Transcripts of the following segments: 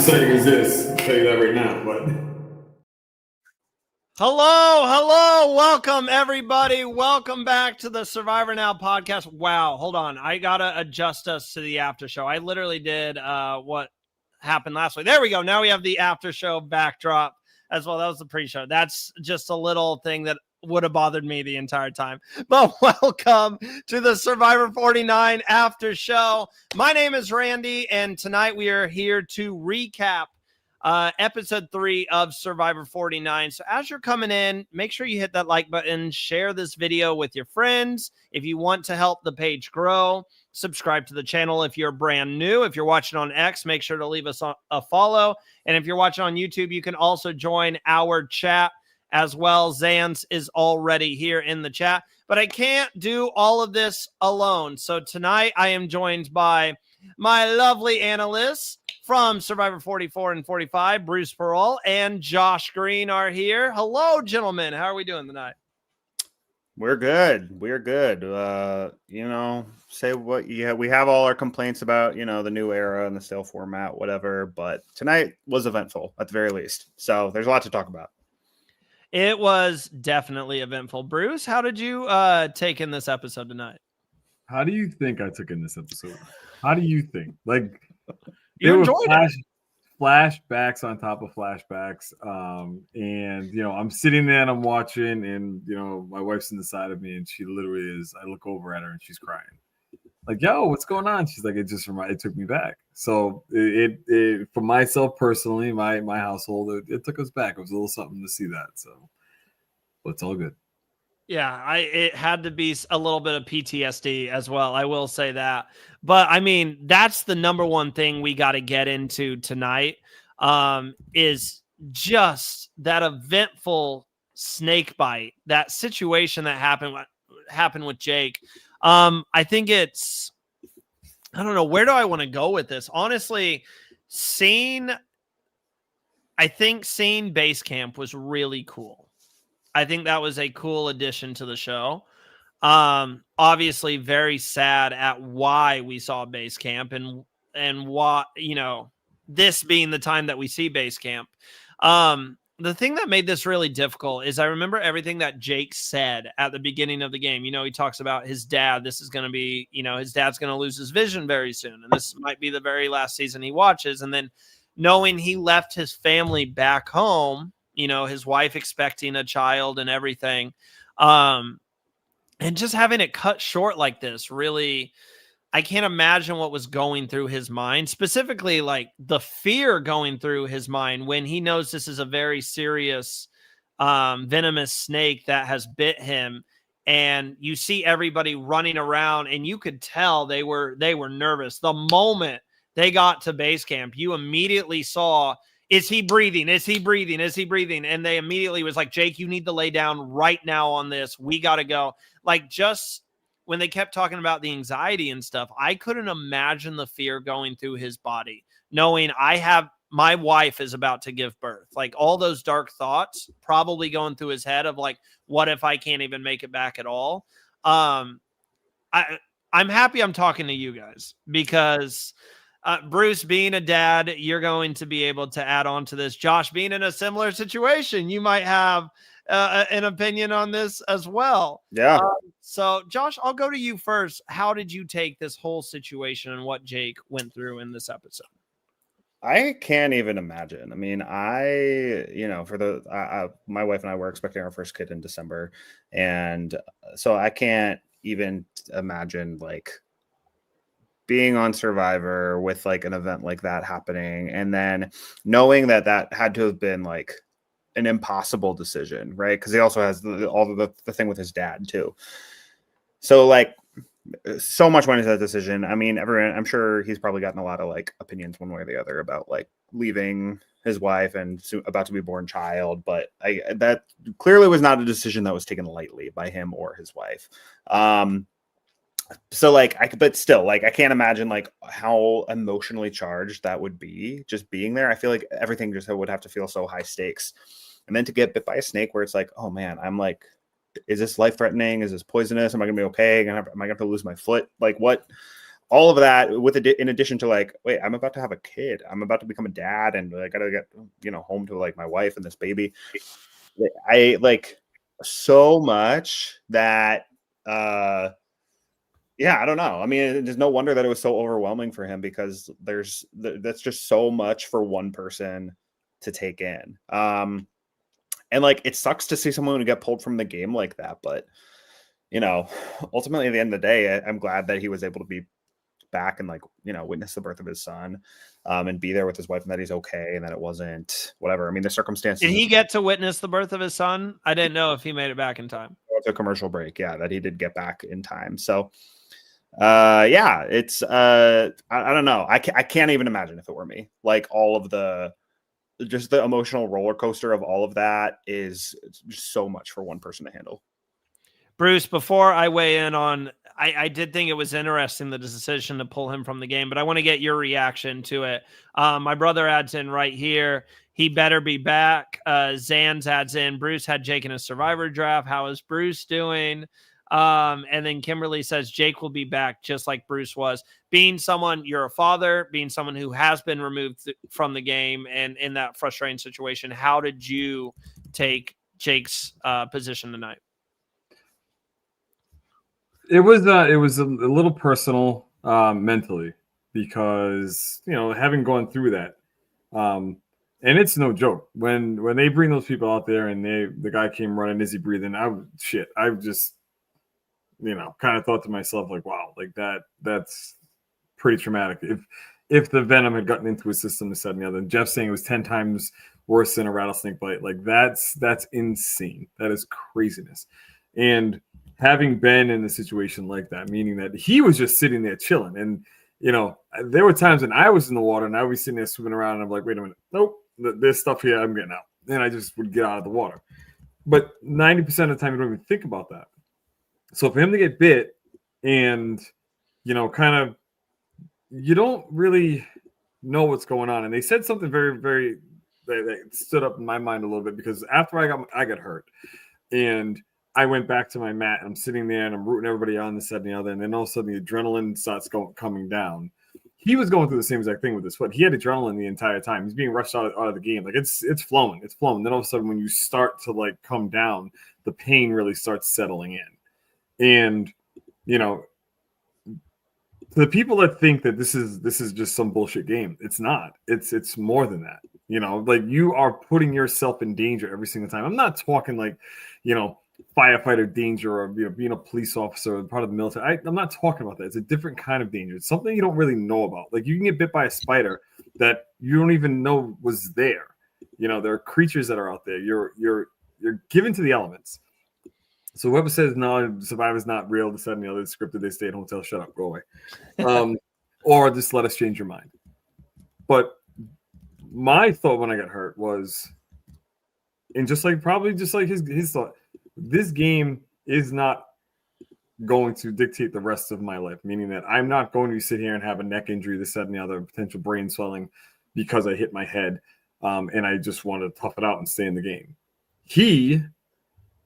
exciting as this. I'll tell you that right now. But hello, welcome everybody. Welcome back to the Survivor Now podcast. Wow, hold on, I gotta adjust us to the after show. I literally did what happened last week. There we go. Now we have the after show backdrop as well. That was the pre-show. That's just a little thing that would have bothered me the entire time. But welcome to the Survivor 49 after show. My name is Randy, and tonight we are here to recap episode 3 of Survivor 49. So as you're coming in, make sure you hit that like button, share this video with your friends. If you want to help the page grow, subscribe to the channel if you're brand new. If you're watching on X, make sure to leave us a follow. And if you're watching on YouTube, you can also join our chat as well. Zans is already here in the chat, but I can't do all of this alone. So tonight I am joined by my lovely analysts from Survivor 44 and 45, Bruce Pearl and Josh Green are here. Hello, gentlemen. How are we doing tonight? We're good. Say what we have all our complaints about, the new era and the stale format, whatever. But tonight was eventful at the very least. So there's a lot to talk about. It was definitely eventful. Bruce, how did you take in this episode tonight? how do you think I took in this episode? How do you think? Like, you enjoyed it. Flashbacks on top of flashbacks. And I'm sitting there and I'm watching, and my wife's in the side of me, and she literally is. I look over at her and she's crying. Like, yo, what's going on? She's like, it took me back. So it for myself personally, my household, it took us back. It was a little something to see that. So, but it's all good. Yeah, it had to be a little bit of PTSD as well. I will say that. But I mean, that's the number one thing we got to get into tonight, is just that eventful snake bite, that situation that happened with Jake. I think I don't know, where do I want to go with this? Honestly, seeing base camp was really cool. I think that was a cool addition to the show. Obviously very sad at why we saw base camp and why, this being the time that we see base camp. The thing that made this really difficult is I remember everything that Jake said at the beginning of the game. He talks about his dad. This is going to be, his dad's going to lose his vision very soon. And this might be the very last season he watches. And then knowing he left his family back home, his wife expecting a child and everything. And just having it cut short like this, really, I can't imagine what was going through his mind, specifically like the fear going through his mind when he knows this is a very serious, venomous snake that has bit him. And you see everybody running around, and you could tell they were nervous. The moment they got to base camp, you immediately saw, is he breathing? Is he breathing? Is he breathing? And they immediately was like, Jake, you need to lay down right now on this. We got to go. Like, just when they kept talking about the anxiety and stuff, I couldn't imagine the fear going through his body, knowing my wife is about to give birth. Like, all those dark thoughts probably going through his head of like, what if I can't even make it back at all? I'm happy I'm talking to you guys because Bruce, being a dad, you're going to be able to add on to this. Josh, being in a similar situation, you might have an opinion on this as well. Yeah. So, Josh, I'll go to you first. How did you take this whole situation and what Jake went through in this episode? I can't even imagine. I mean, my wife and I were expecting our first kid in December. And so I can't even imagine like being on Survivor with like an event like that happening. And then knowing that had to have been like an impossible decision, right? Because he also has the thing with his dad too. So like, so much went into that decision. I mean, I'm sure he's probably gotten a lot of like opinions one way or the other about like leaving his wife and about to be born child, but that clearly was not a decision that was taken lightly by him or his wife. So like but still, like, I can't imagine like how emotionally charged that would be just being there. I feel like everything just would have to feel so high stakes. And then to get bit by a snake where it's like, oh man, I'm like, is this life threatening? Is this poisonous? Am I gonna be okay? Am I gonna have to lose my foot? Like what? all of that in addition to like, wait, I'm about to have a kid. I'm about to become a dad, and I gotta get home to like my wife and this baby. I like so much that yeah, I don't know. I mean, there's no wonder that it was so overwhelming for him, because that's just so much for one person to take in. And like, it sucks to see someone get pulled from the game like that, but ultimately at the end of the day, I'm glad that he was able to be back and like, witness the birth of his son, and be there with his wife, and that he's okay, and that it wasn't whatever. I mean, the circumstances. Did he get to witness the birth of his son? I didn't know if he made it back in time. It's a commercial break. Yeah, that he did get back in time. So yeah, it's I don't know. I can't even imagine if it were me. Like, all of the emotional roller coaster of all of that is just so much for one person to handle. Bruce, before I weigh in on, I did think it was interesting, the decision to pull him from the game, but I want to get your reaction to it. My brother adds in right here, he better be back. Zans adds in, Bruce had Jake in a Survivor draft. How is Bruce doing? And then Kimberly says, Jake will be back just like Bruce was. Being someone, you're a father, being someone who has been removed from the game and in that frustrating situation, how did you take Jake's position tonight? It was a little personal mentally, because having gone through that, and it's no joke when they bring those people out there and the guy came running, is he breathing? I just kind of thought to myself, like, wow, like that's pretty traumatic. If the venom had gotten into his system, this, that, and the other. And Jeff saying it was 10 times worse than a rattlesnake bite, like that's insane. That is craziness. And having been in a situation like that, meaning that he was just sitting there chilling. And, there were times when I was in the water and I would be sitting there swimming around and I'm like, wait a minute, nope, there's stuff here, I'm getting out. And I just would get out of the water. But 90% of the time, you don't even think about that. So for him to get bit and, kind of, you don't really know what's going on. And they said something very, very, that stood up in my mind a little bit, because after I got hurt and I went back to my mat and I'm sitting there and I'm rooting everybody on, this, that, and the other. And then all of a sudden the adrenaline starts coming down. He was going through the same exact thing with his foot. He had adrenaline the entire time. He's being rushed out of the game. Like it's flowing. Then all of a sudden, when you start to like come down, the pain really starts settling in. And, the people that think that this is just some bullshit game, it's not. It's more than that. Like, you are putting yourself in danger every single time. I'm not talking like, firefighter danger or being a police officer or part of the military. I'm not talking about that. It's a different kind of danger. It's something you don't really know about. Like, you can get bit by a spider that you don't even know was there. There are creatures that are out there. You're given to the elements. So whoever says no, Survivor's not real, this, that, and the other, it's scripted, they stay at hotel, shut up, go away. Or just let us change your mind. But my thought when I got hurt was, and just like his thought, this game is not going to dictate the rest of my life, meaning that I'm not going to sit here and have a neck injury, this, that, and the other, potential brain swelling because I hit my head, and I just want to tough it out and stay in the game. He,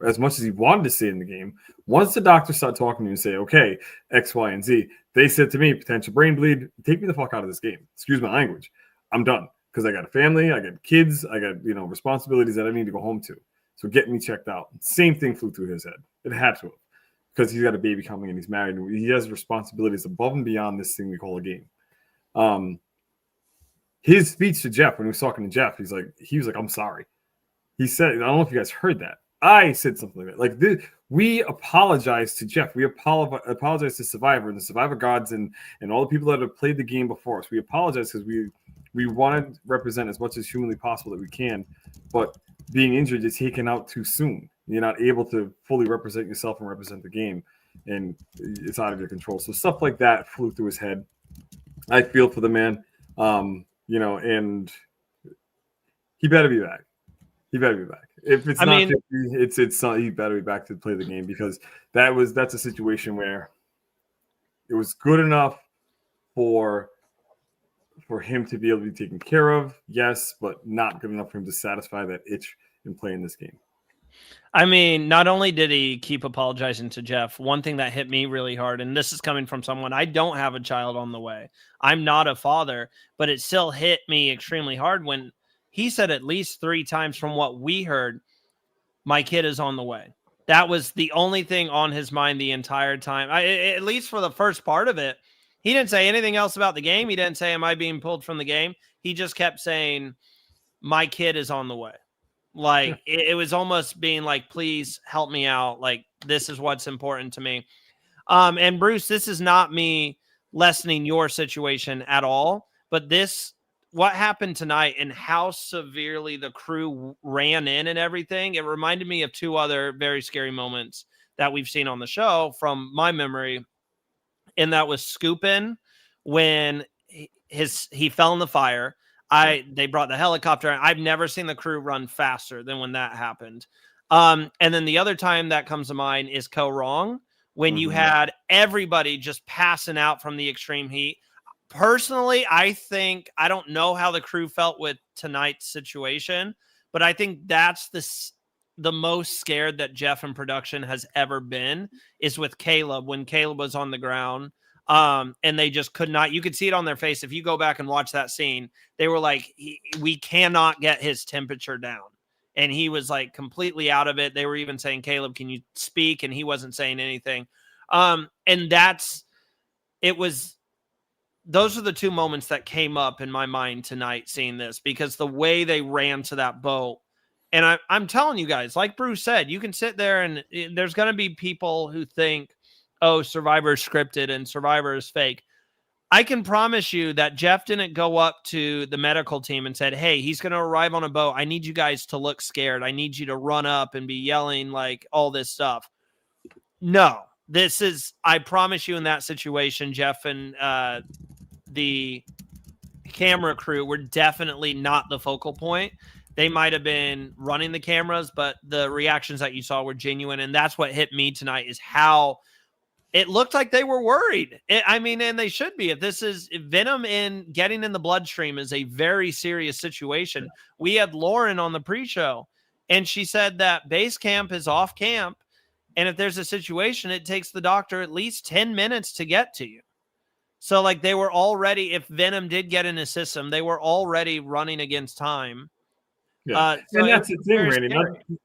as much as he wanted to stay in the game, once the doctors start talking to you and say, okay, X, Y, and Z, they said to me, potential brain bleed, take me the fuck out of this game. Excuse my language. I'm done, because I got a family, I got kids, I got responsibilities that I need to go home to. So get me checked out. Same thing flew through his head. It had to have, because he's got a baby coming and he's married. And he has responsibilities above and beyond this thing we call a game. His speech to Jeff, when he was talking to Jeff, he was like, I'm sorry. He said, I don't know if you guys heard that. I said something like that. Like, we apologize to Jeff. We apologize to Survivor and the Survivor gods and all the people that have played the game before us. We apologize because we want to represent as much as humanly possible that we can, but being injured is taken out too soon. You're not able to fully represent yourself and represent the game, and it's out of your control. So stuff like that flew through his head. I feel for the man, and he better be back. He better be back. If it's 50, it's he better be back to play the game, because that's a situation where it was good enough for him to be able to be taken care of, yes, but not good enough for him to satisfy that itch in playing this game. I mean, not only did he keep apologizing to Jeff, one thing that hit me really hard, and this is coming from someone, I don't have a child on the way. I'm not a father, but it still hit me extremely hard when he said at least 3 times from what we heard, my kid is on the way. That was the only thing on his mind the entire time. At least for the first part of it, he didn't say anything else about the game. He didn't say, am I being pulled from the game? He just kept saying, my kid is on the way. Like it was almost being like, please help me out. Like, this is what's important to me. And Bruce, this is not me lessening your situation at all, but what happened tonight and how severely the crew ran in and everything, it reminded me of 2 other very scary moments that we've seen on the show from my memory. And that was Scoopin when he fell in the fire. They brought the helicopter. I've never seen the crew run faster than when that happened. And then the other time that comes to mind is Ko Wrong, when you had everybody just passing out from the extreme heat. Personally, I don't know how the crew felt with tonight's situation, but I think that's the most scared that Jeff in production has ever been is with Caleb, when Caleb was on the ground. And they just could not, you could see it on their face. If you go back and watch that scene, they were like, we cannot get his temperature down. And he was like completely out of it. They were even saying, Caleb, can you speak? And he wasn't saying anything. And those are the 2 moments that came up in my mind tonight seeing this, because the way they ran to that boat. And I'm telling you guys, like Bruce said, you can sit there and there's going to be people who think, oh, Survivor is scripted and Survivor is fake. I can promise you that Jeff didn't go up to the medical team and said, hey, he's going to arrive on a boat. I need you guys to look scared. I need you to run up and be yelling like all this stuff. No, I promise you in that situation, Jeff and the camera crew were definitely not the focal point. They might have been running the cameras, but the reactions that you saw were genuine. And that's what hit me tonight, is how it looked like they were worried. And they should be. If Venom getting in the bloodstream is a very serious situation. We had Lauren on the pre-show, and she said that base camp is off camp. And if there's a situation, it takes the doctor at least 10 minutes to get to you. So like they were already, if Venom did get in his system, they were already running against time. Yeah. And that's the thing, Randy,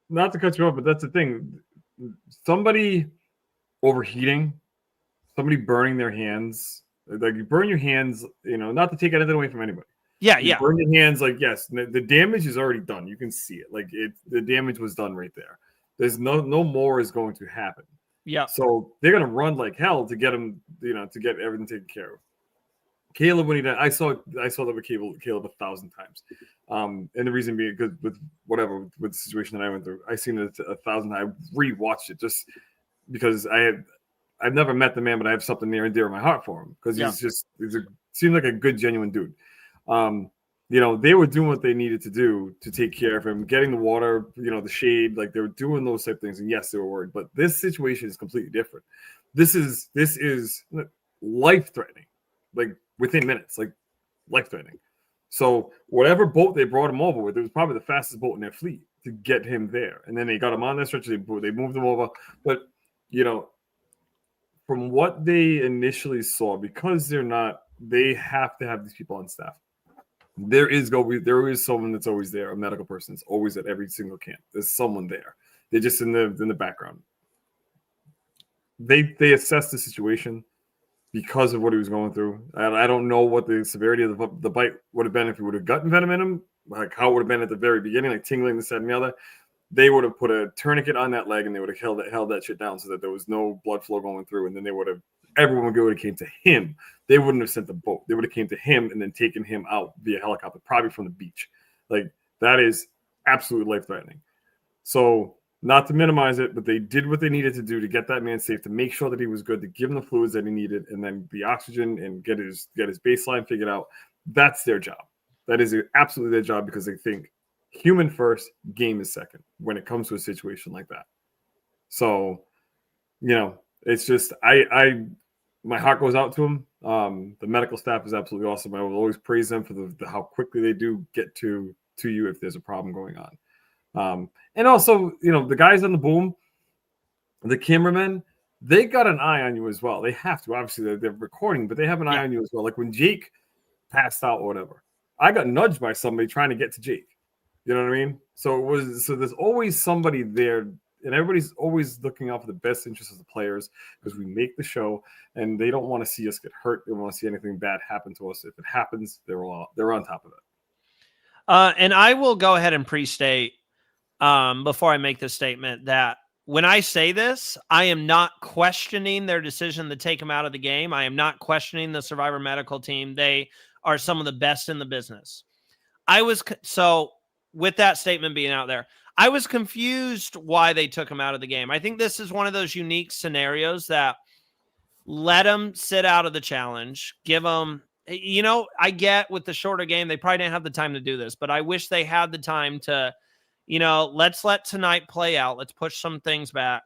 not to cut you off, but that's the thing. Somebody overheating, somebody burning their hands, like you burn your hands, not to take anything away from anybody. Yeah. You burn your hands, like, yes, the damage is already done. You can see it. Like the damage was done right there. There's no more is going to happen. Yeah. So they're going to run like hell to get him, to get everything taken care of. Caleb, when he died, I saw that with Caleb 1,000 times. And the reason being, because with the situation that I went through, I seen it 1,000 times. I rewatched it just because I've never met the man, but I have something near and dear in my heart for him, because seems like a good, genuine dude. They were doing what they needed to do to take care of him, getting the water, the shade, like they were doing those type of things. And yes, they were worried, but this situation is completely different. This is life-threatening, like within minutes, like life-threatening. So whatever boat they brought him over with, it was probably the fastest boat in their fleet to get him there. And then they got him on that stretcher, they moved him over. But, from what they initially saw, because they have to have these people on staff. There is someone that's always there, a medical person that's always at every single camp. There's someone there. They're just in the background. They assessed the situation because of what he was going through. And I don't know what the severity of the bite would have been if he would have gotten venom in him, like how it would have been at the very beginning, like tingling, this, that, and the other. They would have put a tourniquet on that leg and they would have held that shit down so that there was no blood flow going through. And then everyone would have came to him. They wouldn't have sent the boat. They would have came to him and then taken him out via helicopter, probably from the beach. Like, that is absolutely life-threatening. So, not to minimize it, but they did what they needed to do to get that man safe, to make sure that he was good, to give him the fluids that he needed, and then the oxygen, and get his baseline figured out. That's their job. That is absolutely their job, because they think human first, game is second when it comes to a situation like that. So, it's just my heart goes out to them. The medical staff is absolutely awesome. I will always praise them for how quickly they do get to you if there's a problem going on. And also, the guys on the boom, the cameramen, they got an eye on you as well. They have to. Obviously, they're recording, but they have an eye on you as well. Like when Jake passed out or whatever, I got nudged by somebody trying to get to Jake. You know what I mean? So there's always somebody there, and everybody's always looking out for the best interests of the players because we make the show, and they don't want to see us get hurt. They don't want to see anything bad happen to us. If it happens, they're on top of it. And I will go ahead and pre-state before I make this statement that when I say this, I am not questioning their decision to take him out of the game. I am not questioning the Survivor medical team. They are some of the best in the business. So with that statement being out there, I was confused why they took him out of the game. I think this is one of those unique scenarios that let him sit out of the challenge, give him, I get with the shorter game, they probably didn't have the time to do this, but I wish they had the time to, let's let tonight play out. Let's push some things back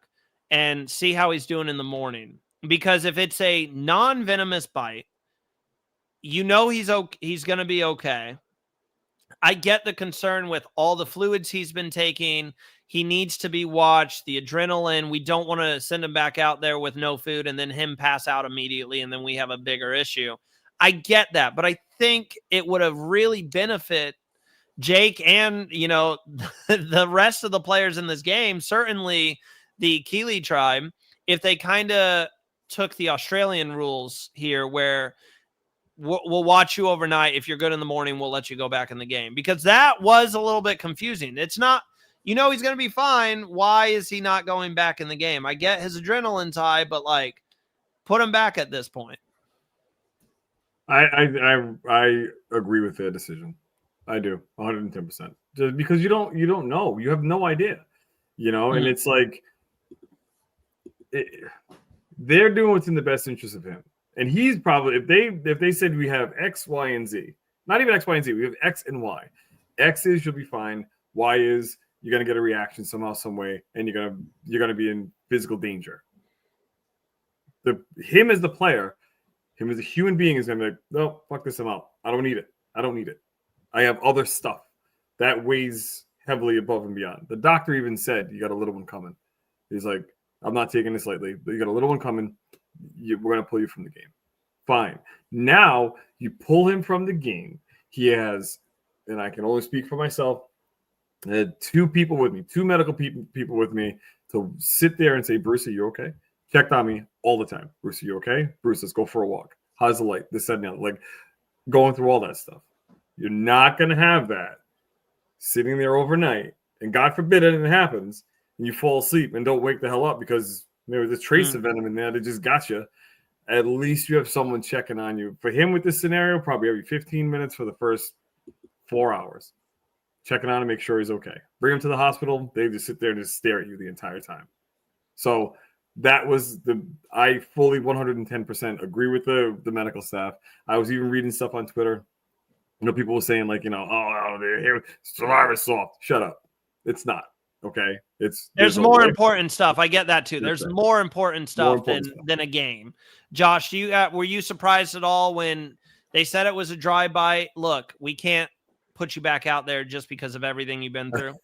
and see how he's doing in the morning. Because if it's a non-venomous bite, he's going to be okay. I get the concern with all the fluids he's been taking. He needs to be watched, the adrenaline. We don't want to send him back out there with no food and then him pass out immediately, and then we have a bigger issue. I get that, but I think it would have really benefited Jake and, the rest of the players in this game, certainly the Keeley tribe, if they kind of took the Australian rules here where we'll watch you overnight. If you're good in the morning, we'll let you go back in the game, because that was a little bit confusing. It's not, he's going to be fine. Why is he not going back in the game? I get his adrenaline's high, but put him back at this point. I agree with their decision. I do 110%. Just because you don't know, you have no idea, and it's they're doing what's in the best interest of him. And he's probably, if they said we have X, Y, and Z, not even X, Y, and Z, we have X and Y. X is you'll be fine. Y is you're gonna get a reaction somehow, some way, and you're gonna be in physical danger. Him as the player, him as a human being is gonna be like, no, fuck this, I'm out. I don't need it. I have other stuff that weighs heavily above and beyond. The doctor even said you got a little one coming. He's like, I'm not taking this lightly, but you got a little one coming. We're going to pull you from the game. Fine. Now you pull him from the game. He has, and I can only speak for myself, I had two people with me, two medical people with me to sit there and say, Bruce, are you okay? Checked on me all the time. Bruce, are you okay? Bruce, let's go for a walk. How's the light? This, that, and the other. Going through all that stuff. You're not going to have that sitting there overnight. And God forbid anything happens and you fall asleep and don't wake the hell up because there was a trace of venom in there that just got you. At least you have someone checking on you. For him with this scenario, probably every 15 minutes for the first 4 hours. Checking on him, make sure he's okay. Bring him to the hospital. They just sit there and just stare at you the entire time. So that was I fully 110% agree with the medical staff. I was even reading stuff on Twitter. People were saying oh, they're here. Survivor soft. Shut up. It's not. Okay. There's more important stuff. I get that too. There's more important stuff than a game. Josh, were you surprised at all when they said it was a drive-by? Look, we can't put you back out there just because of everything you've been through.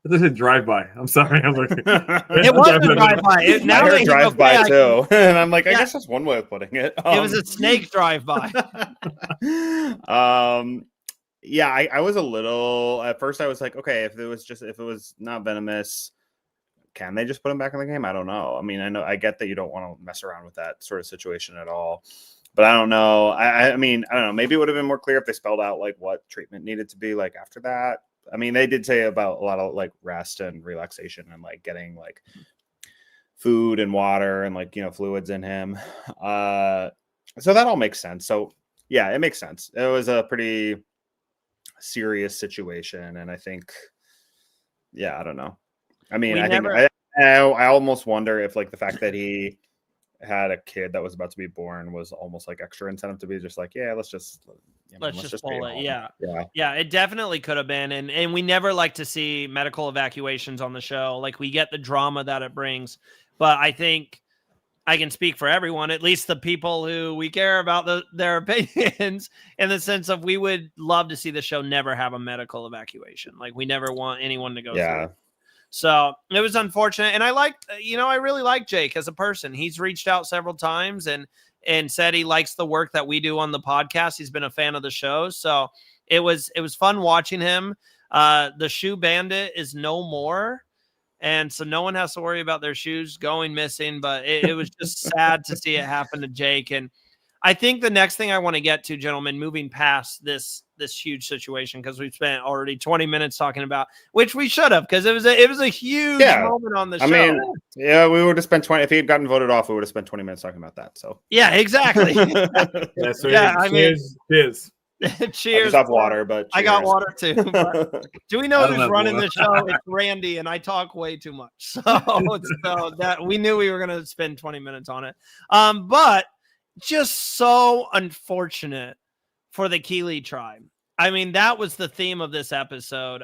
This is a drive-by. I'm sorry. I'm looking. It was a drive-by. Now I heard drive-by too, and I'm like, I guess that's one way of putting it. It was a snake drive-by. Yeah, I was a little. At first, I was like, okay, if it was not venomous, can they just put him back in the game? I don't know. I mean, I get that you don't want to mess around with that sort of situation at all, but I don't know. I mean, I don't know. Maybe it would have been more clear if they spelled out what treatment needed to be after that. I mean, they did say about a lot of rest and relaxation and getting food and water and fluids in him. So that all makes sense. So yeah, it makes sense. It was a pretty serious situation, and I think, yeah, I don't know. I mean, I almost wonder if the fact that he had a kid that was about to be born was almost extra incentive to be just yeah, let's just pull it. Yeah, it definitely could have been, and we never like to see medical evacuations on the show. We get the drama that it brings, but I think I can speak for everyone, at least the people who we care about their opinions, in the sense of we would love to see the show never have a medical evacuation. Like we never want anyone to go through it. So it was unfortunate. And I really like Jake as a person. He's reached out several times and said he likes the work that we do on the podcast. He's been a fan of the show. So it was fun watching him. The shoe bandit is no more. And so no one has to worry about their shoes going missing, but it was just sad to see it happen to Jake. And I think the next thing I want to get to, gentlemen, moving past this huge situation, because we've spent already 20 minutes talking about, which we should have, because it was a huge moment on the show. I mean, yeah, we would have spent 20 if he had gotten voted off. We would have spent 20 minutes talking about that. So yeah, exactly. Cheers. Cheers. I just have water, but cheers. I got water too. Do we know who's running the show? It's Randy, and I talk way too much. So that we knew we were going to spend 20 minutes on it. But just so unfortunate for the Keeley tribe. I mean, that was the theme of this episode.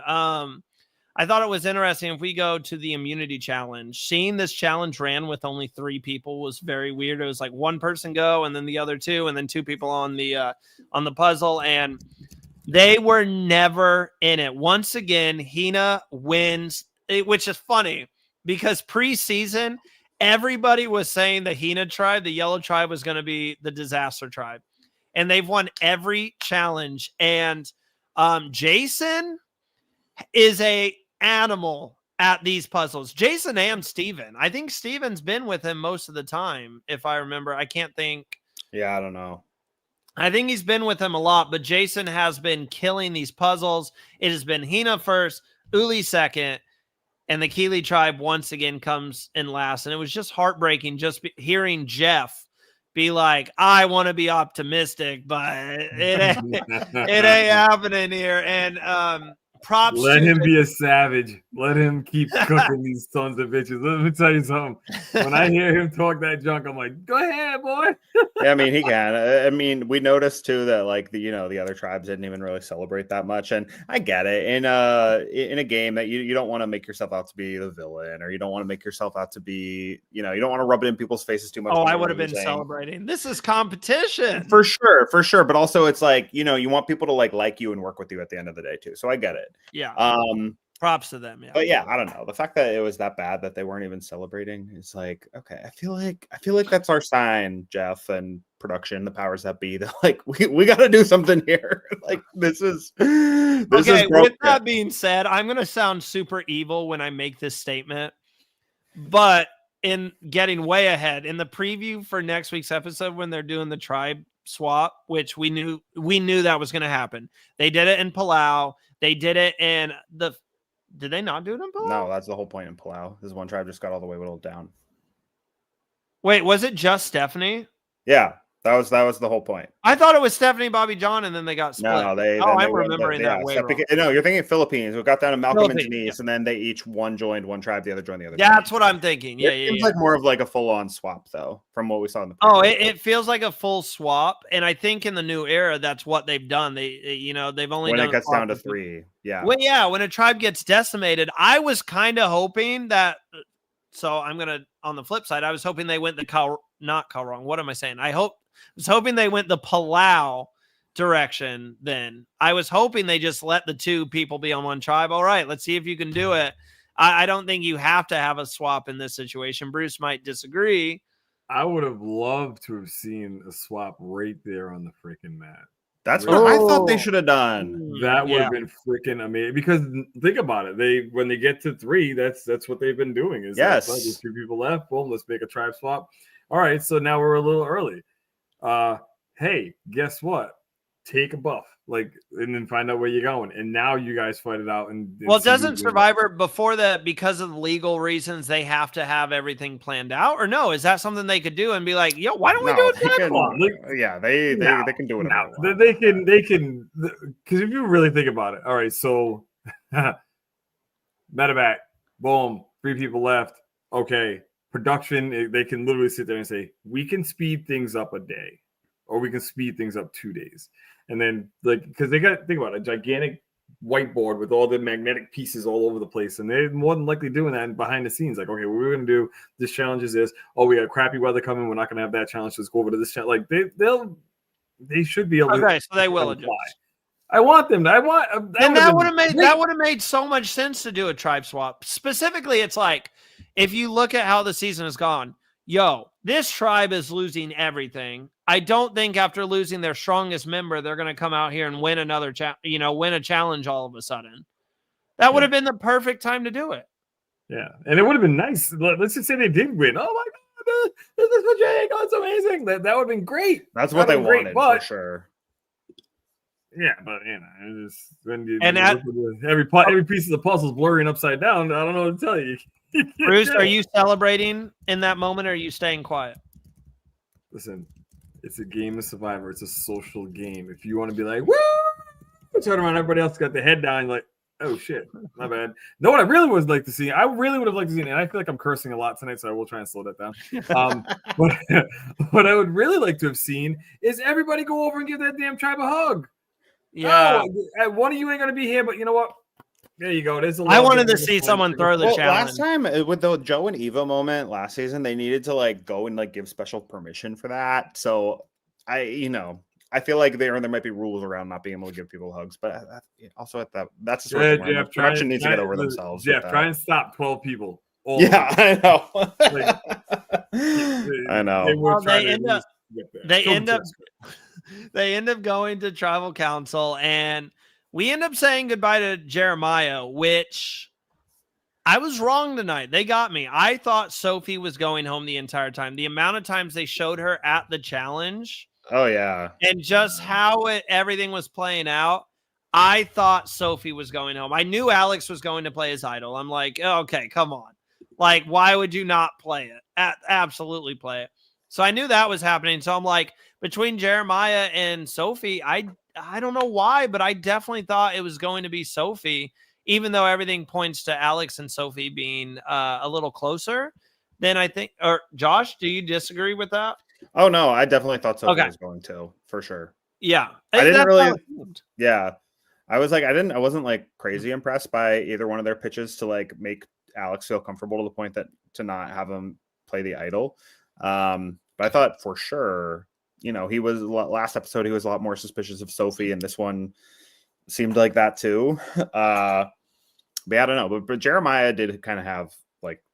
I thought it was interesting. If we go to the immunity challenge, seeing this challenge ran with only 3 people was very weird. It was like one person go and then the other 2, and then 2 people on the puzzle, and they were never in it. Once again, Hina wins, which is funny because preseason, everybody was saying the Hina tribe, the yellow tribe, was going to be the disaster tribe, and they've won every challenge. And Jason is a animal at these puzzles. Jason and Steven. I think Steven's been with him most of the time, if I remember. I can't think. Yeah, I don't know. I think he's been with him a lot, but Jason has been killing these puzzles. It has been Hina first, Uli second, and the Keeley tribe once again comes in last. And it was just heartbreaking just hearing Jeff be like, I want to be optimistic, but it ain't happening here. And props. Let him be a savage. Let him keep cooking these sons of bitches. Let me tell you something. When I hear him talk that junk, I'm like, go ahead, boy. Yeah, I mean, he can. I mean, we noticed too that like the other tribes didn't even really celebrate that much, and I get it. In a game that you don't want to make yourself out to be the villain, or you don't want to make yourself out to be, you don't want to rub it in people's faces too much. Oh, I would have been celebrating. This is competition for sure. But also, it's like you want people to like you and work with you at the end of the day too. So I get it. Yeah. Props to them. Yeah. But yeah, I don't know. The fact that it was that bad that they weren't even celebrating is like, okay, I feel like that's our sign, Jeff and production, the powers that be, that like we got to do something here. Like this is okay. With that being said, I'm gonna sound super evil when I make this statement, but in getting way ahead in the preview for next week's episode, when they're doing the tribe swap, which we knew that was going to happen. They did it in Palau. They did it in did they not do it in Palau? No, that's the whole point in Palau. This one tribe just got all the way whittled down. Wait, was it just Stephanie? Yeah, that was the whole point. I thought it was Stephanie, Bobby John, and then they got split. No, I'm remembering that way wrong. No, you're thinking Philippines. We got down to Malcolm and Denise, and then they each joined one tribe, the other joined the other. Yeah, tribe. That's what I'm thinking. Yeah, it seems like more of like a full-on swap, though, from what we saw in the. Oh, it feels like a full swap, and I think in the new era, that's what they've done. They've only when done it gets down to 3. Yeah. Well, yeah, when a tribe gets decimated, I was kind of hoping that. So I'm gonna on the flip side, I was hoping they went not Kalrong. What am I saying? I was hoping they went the Palau direction. Then I was hoping they just let the 2 people be on one tribe. All right, let's see if you can do it. I don't think you have to have a swap in this situation. Bruce might disagree. I would have loved to have seen a swap right there on the freaking mat. That's what I thought they should have done. That would have been freaking amazing. Because think about it, when they get to 3, that's what they've been doing. Is yes, there's 2 people left. Boom, let's make a tribe swap. All right, so now we're a little early. Hey, guess what? Take a buff, and then find out where you're going. And now you guys fight it out. And well, doesn't Survivor before that, because of legal reasons, they have to have everything planned out? Or no? Is that something they could do and be like, yo, why don't we do it? They can do it. Now, they can, because if you really think about it, all right, so medevac, boom, 3 people left. Okay, production, they can literally sit there and say, we can speed things up a day, or we can speed things up 2 days. And then, because they got to think about it, a gigantic whiteboard with all the magnetic pieces all over the place, and they're more than likely doing that behind the scenes. Like, okay, what we're going to do, this challenge is this. Oh, we got crappy weather coming. We're not going to have that challenge. Let's go over to this challenge. Like they should be able to. Okay, so they will adjust. I want them. That would have made so much sense to do a tribe swap. Specifically, it's like if you look at how the season has gone, this tribe is losing everything. I don't think after losing their strongest member, they're going to come out here and win another win a challenge all of a sudden. That would have been the perfect time to do it. Yeah, and it would have been nice. Let's just say they did win. Oh my God, this is what Jake. Oh, it's amazing. That would have been great. That's what they wanted for sure. Yeah, but it's when you every piece of the puzzle is blurry and upside down. I don't know what to tell you. Bruce, are you celebrating in that moment, or are you staying quiet? Listen, it's a game of Survivor. It's a social game. If you want to be like, woo, turn around, everybody else got the head down, like, oh shit, my bad. No, what I really would like to see, I really would have liked to see, and I feel like I'm cursing a lot tonight, so I will try and slow that down. But what I would really like to have seen is everybody go over and give that damn tribe a hug. Yeah, one of you ain't gonna be here, but you know what? There you go. I wanted to see someone throw the challenge. Last time with the Joe and Eva moment last season, they needed to go and give special permission for that. So I feel like there might be rules around not being able to give people hugs, but also that's the sort of thing where production needs to get over themselves. Jeff, try and stop 12 people. I know. I know. They end up going to tribal council, and we end up saying goodbye to Jeremiah, which I was wrong tonight. They got me. I thought Sophie was going home the entire time. The amount of times they showed her at the challenge. Oh, yeah. And just how everything was playing out, I thought Sophie was going home. I knew Alex was going to play his idol. I'm like, okay, come on. Like, why would you not play it? Absolutely play it. So I knew that was happening. So I'm like, between Jeremiah and Sophie, I don't know why, but I definitely thought it was going to be Sophie, even though everything points to Alex and Sophie being a little closer than I think. Or Josh, do you disagree with that? Oh, no, I definitely thought Sophie was going to, for sure. Yeah. I didn't really. Yeah. I wasn't crazy impressed by either one of their pitches to make Alex feel comfortable to the point that to not have him play the idol. But I thought for sure, he was last episode, he was a lot more suspicious of Sophie, and this one seemed like that too. But I don't know. But Jeremiah did kind of have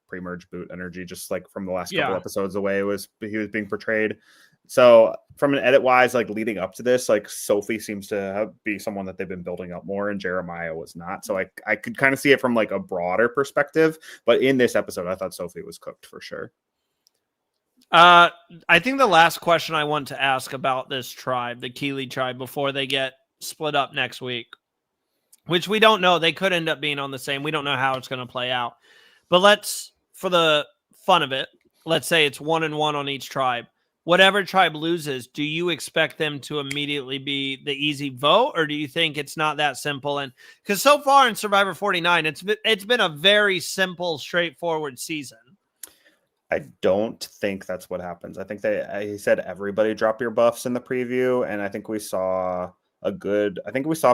pre-merge boot energy, just from the last couple episodes, the way he was being portrayed. So from an edit wise, leading up to this, Sophie seems to be someone that they've been building up more, and Jeremiah was not. So I could kind of see it from a broader perspective, but in this episode, I thought Sophie was cooked for sure. I think the last question I want to ask about this tribe, the Keeley tribe, before they get split up next week, which we don't know. They could end up being on the same. We don't know how it's going to play out. But for the fun of it, let's say it's 1-1 on each tribe. Whatever tribe loses, do you expect them to immediately be the easy vote, or do you think it's not that simple? And because so far in Survivor 49, it's been a very simple, straightforward season. I don't think that's what happens. I think he said everybody drop your buffs in the preview, and I think we saw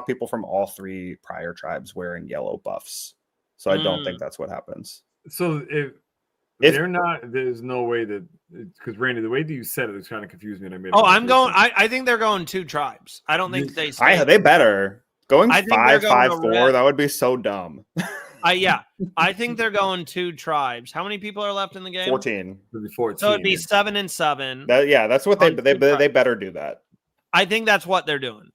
people from all three prior tribes wearing yellow buffs. So I don't think that's what happens. So if they're not, there's no way that, because Randy, the way that you said it is kind of confused me. And I think they're going 2 tribes. I don't think they. They better going 5-5-4. That would be so dumb. I think they're going 2 tribes. How many people are left in the game? 14. So it'd be 7-7. That's what they better do that. I think that's what they're doing.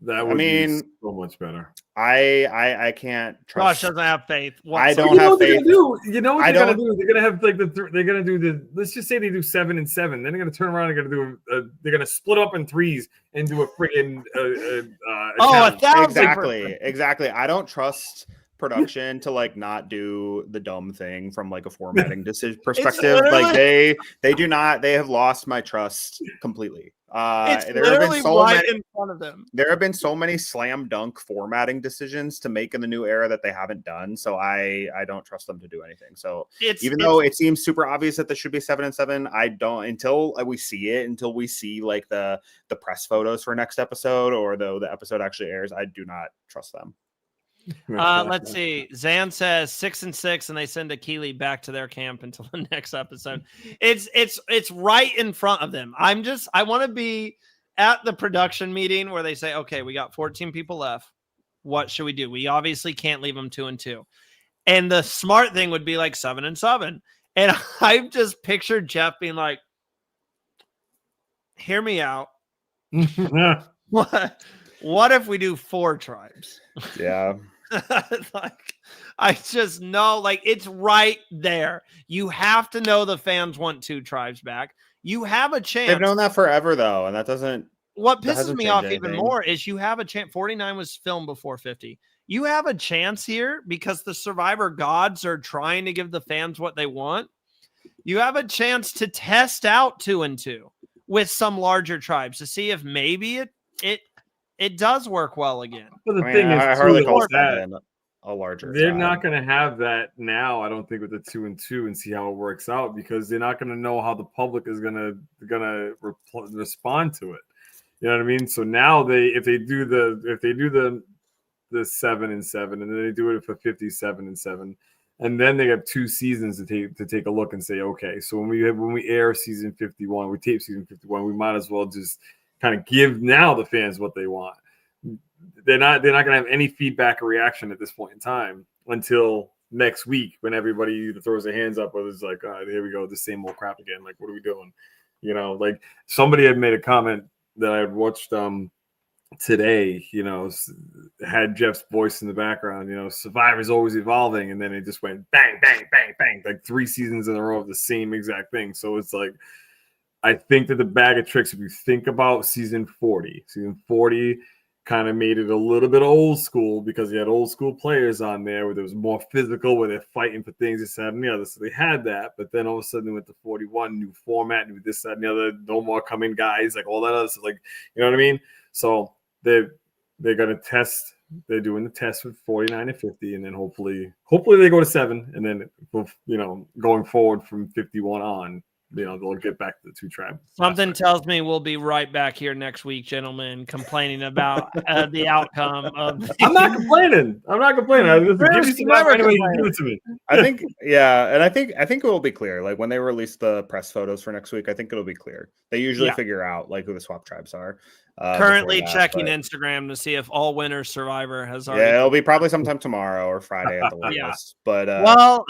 That would be so much better. I can't trust. Josh doesn't have faith. I don't have faith. You know what they're gonna do? They're gonna have they're gonna do the. Let's just say they do 7-7. Then they're gonna turn around and they're gonna split up in threes and do a freaking. 1,000%. Exactly. I don't trust production to not do the dumb thing from a formatting decision perspective. They do not. They have lost my trust completely. There have been so many in front of them. There have been so many slam dunk formatting decisions to make in the new era that they haven't done. So I don't trust them to do anything. So even though it seems super obvious that this should be 7-7, I don't until we see the press photos for next episode or the episode actually airs. I do not trust them. Let's see. Zan says 6-6, and they send Akili back to their camp until the next episode. It's right in front of them. I want to be at the production meeting where they say, okay, we got 14 people left. What should we do? We obviously can't leave them 2-2. And the smart thing would be like 7-7. And I've just pictured Jeff being like, hear me out. What if we do 4 tribes? Yeah. Like, I just know, like, it's right there. You have to know the fans want 2 tribes back. You have a chance. They've known that forever, though, and that doesn't. What pisses me off even more is you have a chance. 49 was filmed before 50. You have a chance here because the Survivor gods are trying to give the fans what they want. You have a chance to test out 2-2 with some larger tribes to see if maybe it does work well again. But the thing is, Harley calls that a larger. They're not going to have that now. I don't think with the 2-2 and see how it works out because they're not going to know how the public is going to respond to it. You know what I mean? So now if they do the 7-7 and then they do it for 57-7, and then they have 2 seasons to take a look and say, okay, so when we air season 51, we tape season 51, we might as well just kind of give now the fans what they want. They're not going to have any feedback or reaction at this point in time until next week when everybody either throws their hands up or it's like, all right, here we go, the same old crap again. Like, what are we doing? You know, like somebody had made a comment that I had watched today, you know, had Jeff's voice in the background, you know, Survivor's always evolving. And then it just went bang, bang, bang, bang, like 3 seasons in a row of the same exact thing. So it's like, I think that the bag of tricks, if you think about season 40 kind of made it a little bit old school because you had old school players on there where there was more physical, where they're fighting for things, this, that, and the other. So they had that, but then all of a sudden they went to 41, new format, new this, that, and the other, no more coming guys, like all that other stuff, like, you know what I mean? So they're going to test. They're doing the test with 49 and 50, and then hopefully they go to 7, and then, you know, going forward from 51 on, you know, they'll get back to the 2 tribes. Something tells me we'll be right back here next week, gentlemen, complaining about the outcome of. I'm not complaining. Give me some anyway you give it to me. I think, yeah, and I think it will be clear. Like when they release the press photos for next week, I think it'll be clear. They usually figure out like who the swap tribes are. Currently checking Instagram to see if All Winners Survivor has already. Yeah, it'll be probably sometime tomorrow or Friday at the latest. But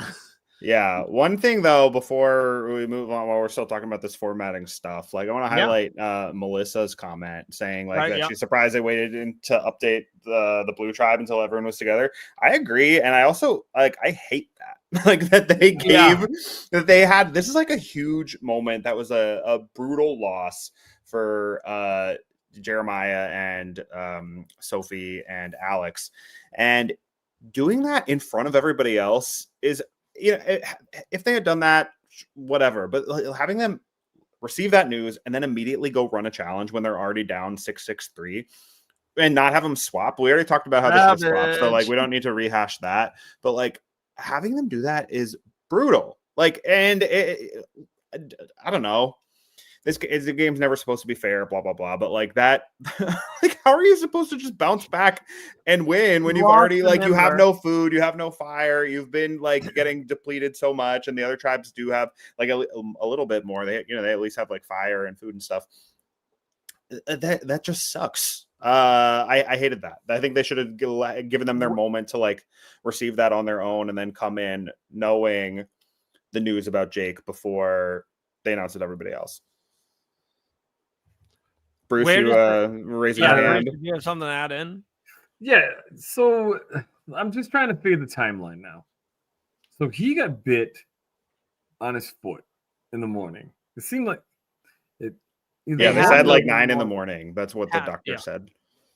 yeah, one thing though, before we move on, while we're still talking about this formatting stuff, like I want to highlight Melissa's comment saying like that she's surprised they waited to update the Blue Tribe until everyone was together. I agree, and I also I hate that like that they gave that they had. This is like a huge moment. That was a brutal loss for Jeremiah and Sophie and Alex, and doing that in front of everybody else is. You know, if they had done that, whatever, but having them receive that news and then immediately go run a challenge when they're already down 6-3 and not have them swap. We already talked about how this was swapped, so like we don't need to rehash that. But like having them do that is brutal. Like, and I don't know. The game's never supposed to be fair, blah, blah, blah. But like that, like, how are you supposed to just bounce back and win when you've already, like, you have no food, you have no fire, you've been like getting depleted so much, and the other tribes do have like a little bit more. They, you know, they at least have like fire and food and stuff. That just sucks. I hated that. I think they should have given them their moment to like receive that on their own and then come in knowing the news about Jake before they announced it to everybody else. Bruce, you raise your hand. Bruce, do you have something to add in? Yeah, so I'm just trying to figure the timeline now. So he got bit on his foot in the morning. It seemed like it. Yeah, they said like 9 in the morning. That's what the doctor said.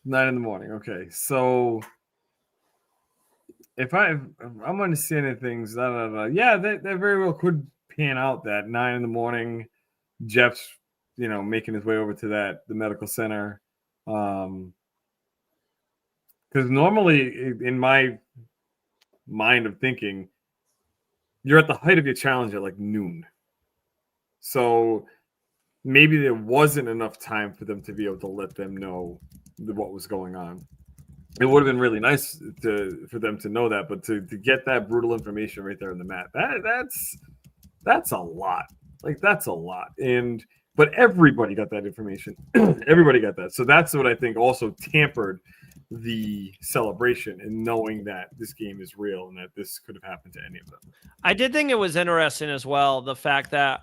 9 in the morning. Okay, so if I'm understanding things, yeah, that very well could pan out that 9 in the morning. Jeff's, you know, making his way over to the medical center. Because normally in my mind of thinking, you're at the height of your challenge at like noon. So maybe there wasn't enough time for them to be able to let them know what was going on. it would have been really nice for them to know that, but to get that brutal information right there in the mat, that's a lot. Like that's a lot. But everybody got that information. Everybody got that. So that's what I think also tampered the celebration and knowing that this game is real and that this could have happened to any of them. I did think it was interesting as well, the fact that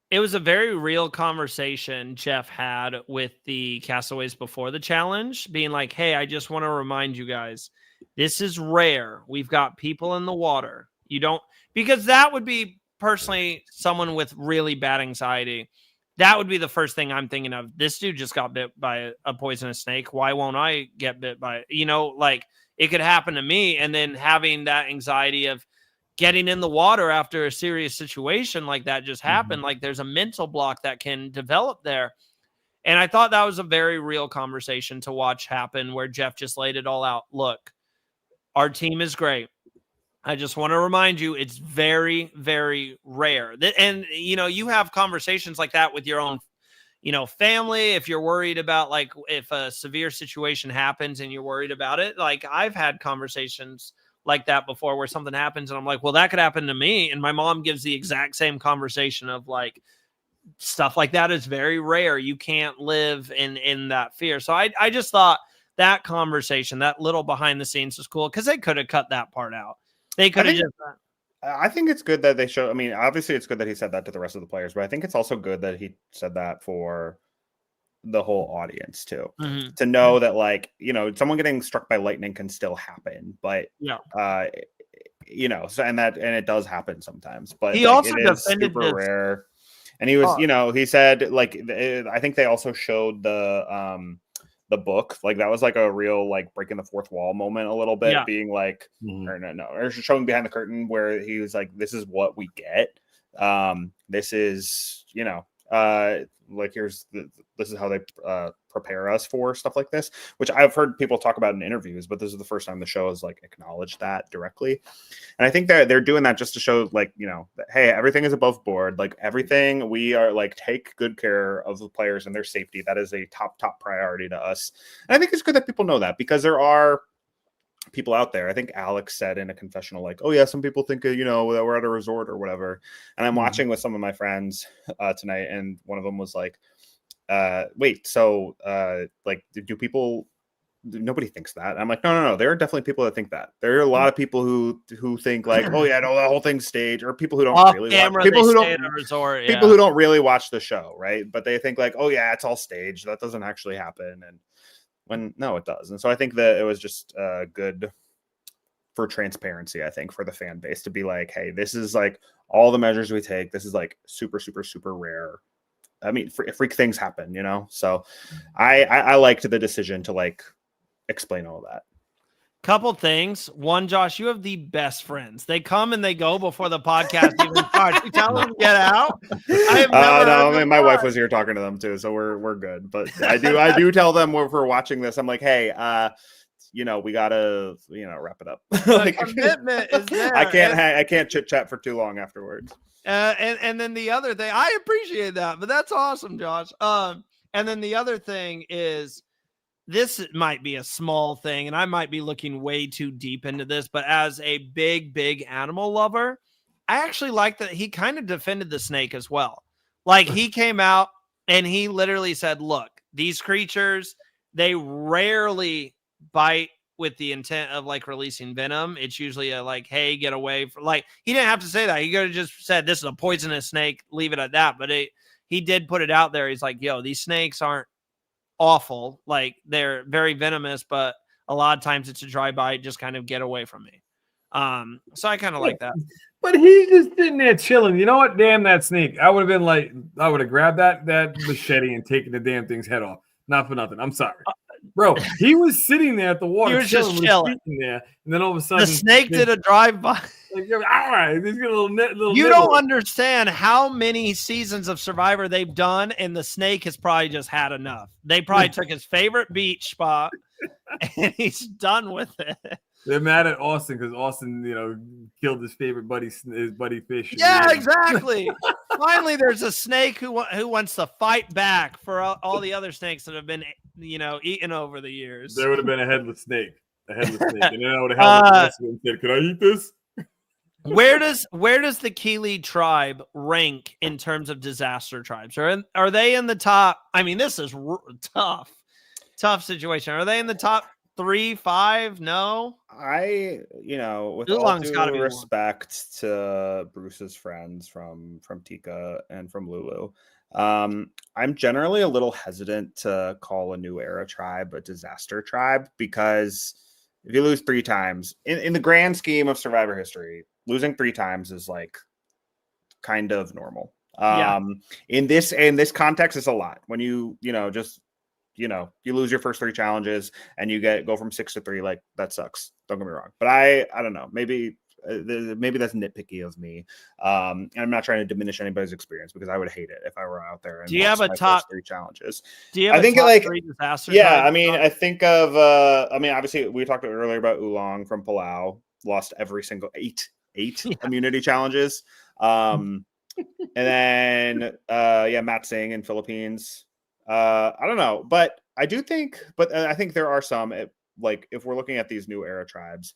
it was a very real conversation Jeff had with the castaways before the challenge, being like, hey, I just want to remind you guys, this is rare. We've got people in the water. You don't, because that would be personally someone with really bad anxiety. That would be the first thing I'm thinking of. This dude just got bit by a poisonous snake. Why won't I get bit by it? You know, like it could happen to me. And then having that anxiety of getting in the water after a serious situation like that just happened. Like there's a mental block that can develop there. And I thought that was a very real conversation to watch happen where Jeff just laid it all out. Look, our team is great. I just want to remind you, it's very, very rare. And, you know, you have conversations like that with your own, you know, family. If you're worried about like if a severe situation happens and you're worried about it, like I've had conversations like that before where something happens and I'm like, well, that could happen to me. And my mom gives the exact same conversation of like, stuff like that is very rare. You can't live in that fear. So I just thought that conversation, that little behind the scenes was cool because they could have cut that part out. They could have just. I think it's good that they show. I mean, obviously, it's good that he said that to the rest of the players, but I think it's also good that he said that for the whole audience too, to know that, like, you know, someone getting struck by lightning can still happen, but you know, so and it does happen sometimes. But he like, also it is defended super this. rare, and he was, you know, he said like I think they also showed the book, like that was like a real like breaking the fourth wall moment a little bit, being like or showing behind the curtain where he was like, this is what we get, this is, you know, like here's this is how they prepare us for stuff like this, which I've heard people talk about in interviews, but this is the first time the show has like acknowledged that directly. And I think that they're doing that just to show, like, you know, that, hey, everything is above board, like everything, we are like, take good care of the players and their safety. That is a top priority to us. And I think it's good that people know that, because there are people out there. I think Alex said in a confessional, like, oh yeah, some people think, you know, that we're at a resort or whatever. And I'm watching with some of my friends tonight, and one of them was like, wait, so like, do people, nobody thinks that? I'm like, no, there are definitely people that think that. There are a lot of people who think like, oh yeah, no, the whole thing's staged, or people who don't off really camera, watch, people who don't resort, people who don't really watch the show, right? But they think like, oh yeah, it's all staged, that doesn't actually happen. And when no, it does. And so I think that it was just good for transparency, I think, for the fan base to be like, hey, this is like all the measures we take. This is like super, super, super rare. I mean, freak things happen, you know? So I liked the decision to like explain all that. Couple things. One, Josh, you have the best friends. They come and they go before the podcast even starts. You tell them to get out. I have never no, I mean, my wife was here talking to them too, so we're good. But I do tell them if we're watching this, I'm like, hey, you know, we gotta, you know, wrap it up. Like, commitment is there. I can't chit chat for too long afterwards. And then the other thing, I appreciate that, but that's awesome, Josh. And then the other thing is, this might be a small thing, and I might be looking way too deep into this, but as a big animal lover, I actually like that he kind of defended the snake as well. Like, he came out and he literally said, look, these creatures, they rarely bite with the intent of like releasing venom. It's usually a like, hey, get away from, like, he didn't have to say that. He could have just said, this is a poisonous snake, leave it at that. But he did put it out there. He's like, yo, these snakes aren't awful, like they're very venomous, but a lot of times it's a dry bite, just kind of get away from me. So I kind of like that. But he's just sitting there chilling. You know what? Damn that snake. I would have been like, I would have grabbed that machete and taken the damn thing's head off. Not for nothing. I'm sorry. Bro, he was sitting there at the water. He was just chilling there, and then all of a sudden the snake did a drive-by. Like, all right, he's got a little you don't understand how many seasons of Survivor they've done, and the snake has probably just had enough. They probably took his favorite beach spot, and he's done with it. They're mad at Austin because Austin, you know, killed his favorite his buddy fish. Yeah, exactly. Finally, there's a snake who wants to fight back for all the other snakes that have been eaten over the years. There would have been a headless snake. And then I would have held up the rest of it and said, "Could I eat this?" Where does the Keeley tribe rank in terms of disaster tribes? Are they in the top? I mean, this is tough situation. Are they in the top 3, 5? No. With Oolong's all gotta due be respect to Bruce's friends from Tika and from Lulu, I'm generally a little hesitant to call a New Era tribe a disaster tribe, because if you lose 3 times in the grand scheme of Survivor history, losing 3 times is like kind of normal. In this context, it's a lot. When you lose your first 3 challenges and you go from 6 to 3, like that sucks. Don't get me wrong. But I don't know. Maybe that's nitpicky of me. And I'm not trying to diminish anybody's experience, because I would hate it if I were out there and do you have a top 3 challenges. Do you have a top 3 disaster? Yeah, I mean, I think of obviously we talked earlier about Oolong from Palau, lost every single 8 immunity challenges. And then Matt Singh in Philippines. I don't know, but I think there are some, like if we're looking at these New Era tribes,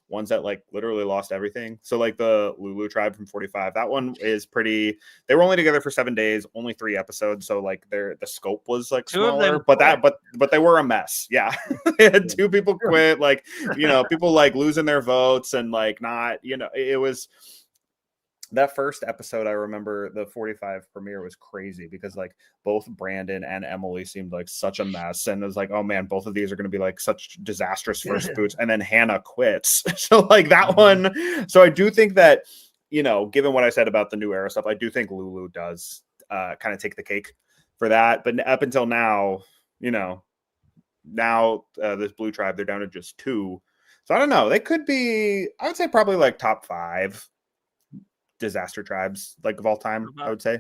ones that like literally lost everything. So like the Lulu tribe from 45, that one is pretty. They were only together for 7 days, only 3 episodes, so like the scope was like smaller. But they were a mess. Yeah, they had 2 people quit. Like people like losing their votes and like not. It was. That first episode, I remember the 45 premiere was crazy, because like both Brandon and Emily seemed like such a mess. And it was like, oh man, both of these are going to be like such disastrous first boots. And then Hannah quits. So like that one. So I do think that, given what I said about the New Era stuff, I do think Lulu does kind of take the cake for that. But up until now, this Blue tribe, they're down to just 2. So I don't know. They could be, I would say probably like top 5 disaster tribes like of all time, I would say.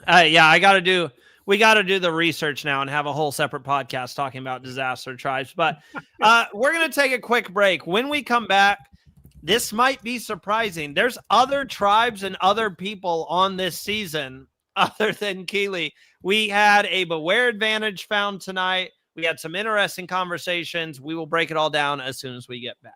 Yeah, we got to do the research now and have a whole separate podcast talking about disaster tribes. But we're going to take a quick break. When we come back, this might be surprising. There's other tribes and other people on this season other than Keeley. We had a Beware advantage found tonight. We had some interesting conversations. We will break it all down as soon as we get back.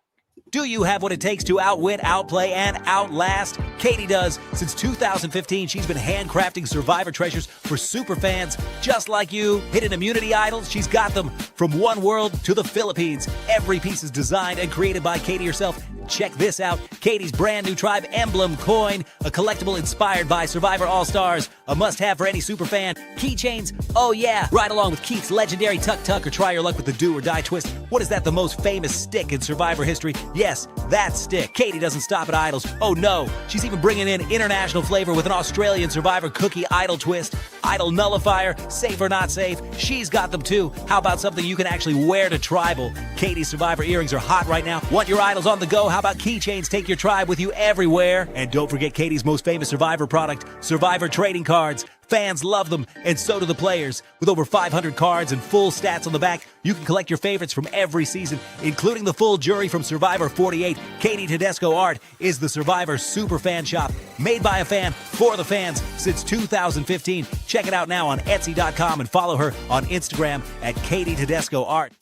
Do you have what it takes to outwit, outplay, and outlast? Katie does. Since 2015, she's been handcrafting Survivor treasures for super fans just like you. Hidden immunity idols, she's got them. From one world to the Philippines. Every piece is designed and created by Katie herself. Check this out. Katie's brand new tribe emblem coin, a collectible inspired by Survivor All-Stars, a must-have for any super fan. Keychains, oh yeah. Ride along with Keith's legendary tuk-tuk or try your luck with the do or die twist. What is that, the most famous stick in Survivor history? Yes, that stick. Katie doesn't stop at idols. Oh no, she's even bringing in international flavor with an Australian Survivor cookie idol twist. Idol nullifier, safe or not safe, she's got them too. How about something you can actually wear to tribal? Katie's Survivor earrings are hot right now. Want your idols on the go? How about keychains? Take your tribe with you everywhere. And don't forget Katie's most famous Survivor product, Survivor trading cards. Fans love them, and so do the players. With over 500 cards and full stats on the back, you can collect your favorites from every season, including the full jury from Survivor 48. Katie Tedesco Art is the Survivor super fan shop, made by a fan for the fans since 2015. Check it out now on Etsy.com and follow her on Instagram at Katie Tedesco Art.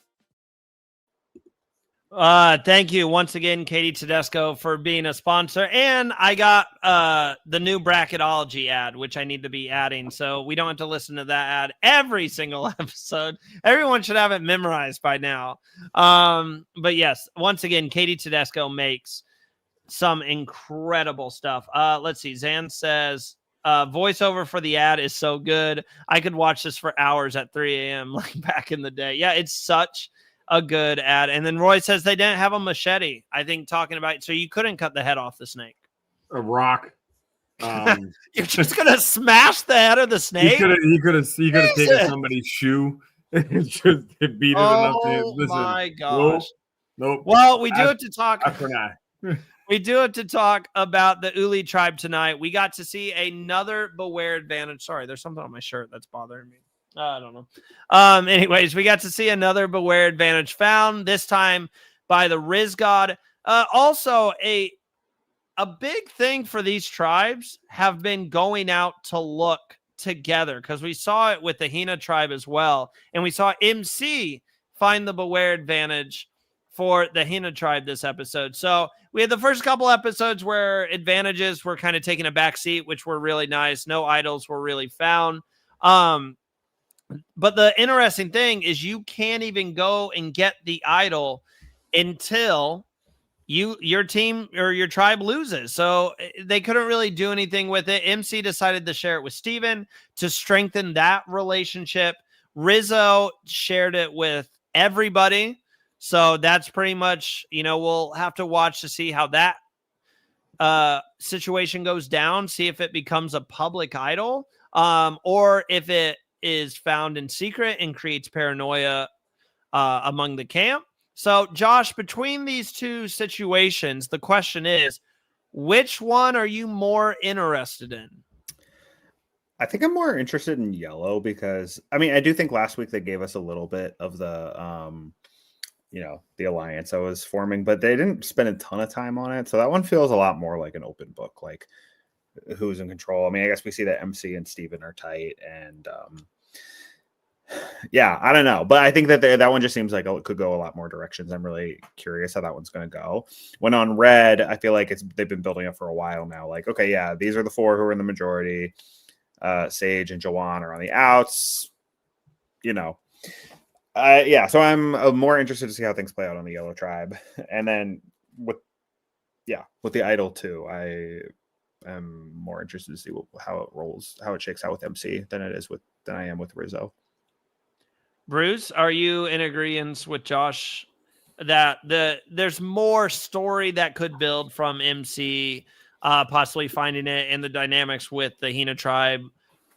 Thank you once again, Katie Tedesco, for being a sponsor. And I got the new bracketology ad, which I need to be adding, so we don't have to listen to that ad every single episode. Everyone should have it memorized by now. But yes, once again, Katie Tedesco makes some incredible stuff. Let's see. Zan says, voiceover for the ad is so good. I could watch this for hours at 3 a.m. like back in the day. Yeah, it's such a good ad. And then Roy says they didn't have a machete. I think talking about, so you couldn't cut the head off the snake. A rock. You're just gonna smash the head of the snake. He could have taken somebody's shoe and just beat it enough. Oh my gosh. Nope. Well, we do have to talk. I We do have to talk about the Uli tribe tonight. We got to see another Beware advantage. Sorry, there's something on my shirt that's bothering me. I don't know. Anyways, we got to see another Beware advantage found, this time by the Riz God. Also, a big thing for these tribes have been going out to look together, because we saw it with the Hina tribe as well. And we saw MC find the beware advantage for the Hina tribe this episode. So we had the first couple episodes where advantages were kind of taking a back seat, which were really nice. No idols were really found. But the interesting thing is you can't even go and get the idol until your team or your tribe loses. So they couldn't really do anything with it. MC decided to share it with Steven to strengthen that relationship. Rizzo shared it with everybody. So that's pretty much, we'll have to watch to see how that situation goes down, see if it becomes a public idol, or if it is found in secret and creates paranoia among the camp. So, Josh, between these two situations, the question is, which one are you more interested in? I think I'm more interested in yellow because, I do think last week they gave us a little bit of the, the alliance that was forming, but they didn't spend a ton of time on it. So that one feels a lot more like an open book, like who's in control. I guess we see that MC and Steven are tight, and yeah, I don't know, but I think that that one just seems like it could go a lot more directions. I'm really curious how that one's going to go. When on red, I feel like they've been building up for a while now. Like, okay, yeah, these are the four who are in the majority. Sage and Jawan are on the outs. So I'm more interested to see how things play out on the yellow tribe, and then with the idol too. I am more interested to see how it rolls, how it shakes out with MC than I am with Rizzo. Bruce, are you in agreement with Josh that there's more story that could build from MC possibly finding it and the dynamics with the Hina tribe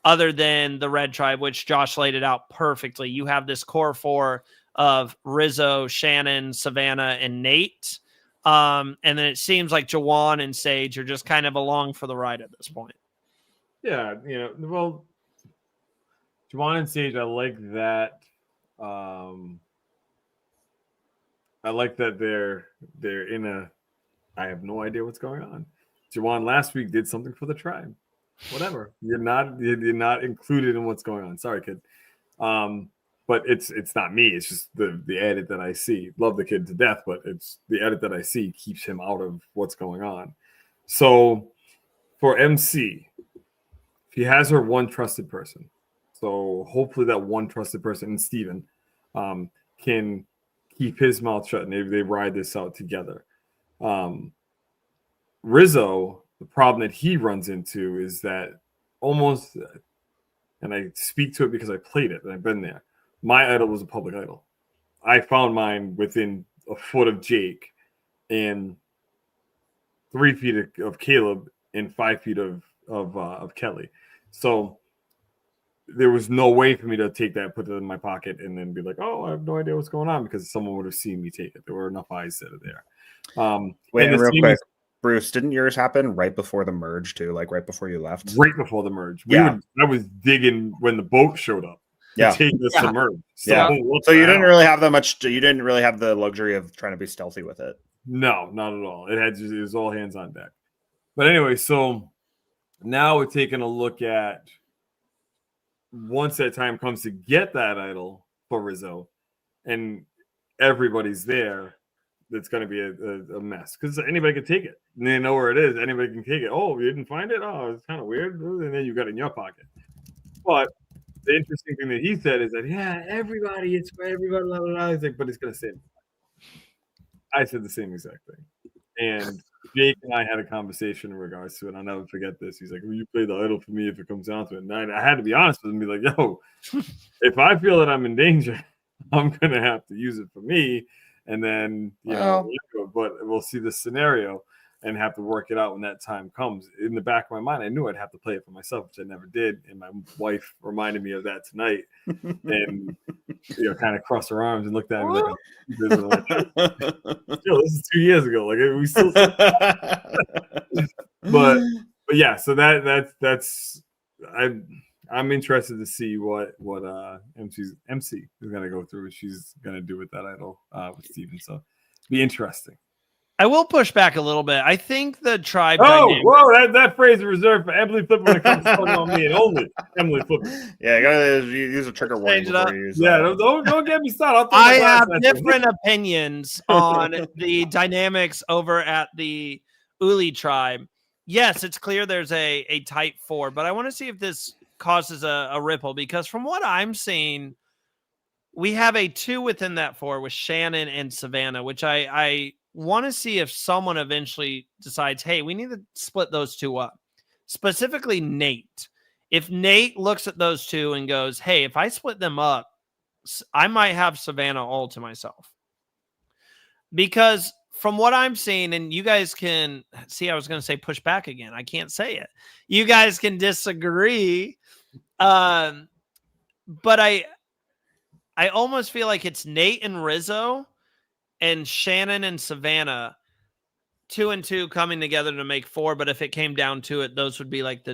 other than the red tribe, which Josh laid it out perfectly? You have this core four of Rizzo, Shannon, Savannah, and Nate. And then it seems like Jawan and Sage are just kind of along for the ride at this point. Yeah, well, Jawan and Sage, I like that. I like that they're in a. I have no idea what's going on. Jawan last week did something for the tribe. Whatever. You're not included in what's going on. Sorry, kid. But it's not me. It's just the edit that I see. Love the kid to death, but it's the edit that I see keeps him out of what's going on. So for MC, he has her one trusted person. So hopefully that one trusted person, and Steven, can keep his mouth shut, and they ride this out together. Rizzo, the problem that he runs into is that almost, and I speak to it because I played it and I've been there, my idol was a public idol. I found mine within a foot of Jake and 3 feet of Caleb and 5 feet of Kelly. So there was no way for me to take that, put it in my pocket, and then be like, oh, I have no idea what's going on, because someone would have seen me take it. There were enough eyes that are there. Wait, real quick, Bruce, didn't yours happen right before the merge too? Like right before you left? Right before the merge. I was digging when the boat showed up. Take us to merge. So you didn't really have that much. You didn't really have the luxury of trying to be stealthy with it. No, not at all. It was all hands on deck. But anyway, so now we're taking a look at, once that time comes to get that idol for Rizzo, and everybody's there, it's going to be a mess, because anybody can take it. And they know where it is. Anybody can take it. Oh, you didn't find it? Oh, it's kind of weird. And then you got it in your pocket. But the interesting thing that he said is that, everybody, it's for everybody. Blah, blah, blah. He's like, but it's going to save. I said the same exact thing. And Jake and I had a conversation in regards to it. I'll never forget this. He's like, will you play the idol for me if it comes down to it? And I had to be honest with him and be like, yo, if I feel that I'm in danger, I'm going to have to use it for me. And then, but we'll see the scenario and have to work it out when that time comes. In the back of my mind, I knew I'd have to play it for myself, which I never did. And my wife reminded me of that tonight, and kind of crossed her arms and looked at me like, this is 2 years ago. Like, we still. but yeah, so that's I'm interested to see what MC is going to go through. What she's going to do with that idol with Steven. So be interesting. I will push back a little bit. I think the tribe Oh, dynamic. whoa! That phrase is reserved for Emily Flipper when it comes to calling on me, and only Emily Flipper. Yeah, you gotta use a trigger warning Change it before up. you use Yeah, that. don't get me started. I'll throw I my glass have at you. different opinions on the dynamics over at the Uli tribe. Yes, it's clear there's a type 4, but I want to see if this causes a ripple, because from what I'm seeing, we have a 2 within that 4 with Shannon and Savannah, which I want to see if someone eventually decides, hey, we need to split those 2 up. Specifically Nate. If Nate looks at those 2 and goes, hey, if I split them up, I might have Savannah all to myself. Because from what I'm seeing, and you guys can see, I was going to say push back again. I can't say it. You guys can disagree. But I almost feel like it's Nate and Rizzo and Shannon and Savannah, 2 and 2 coming together to make 4. But if it came down to it, those would be like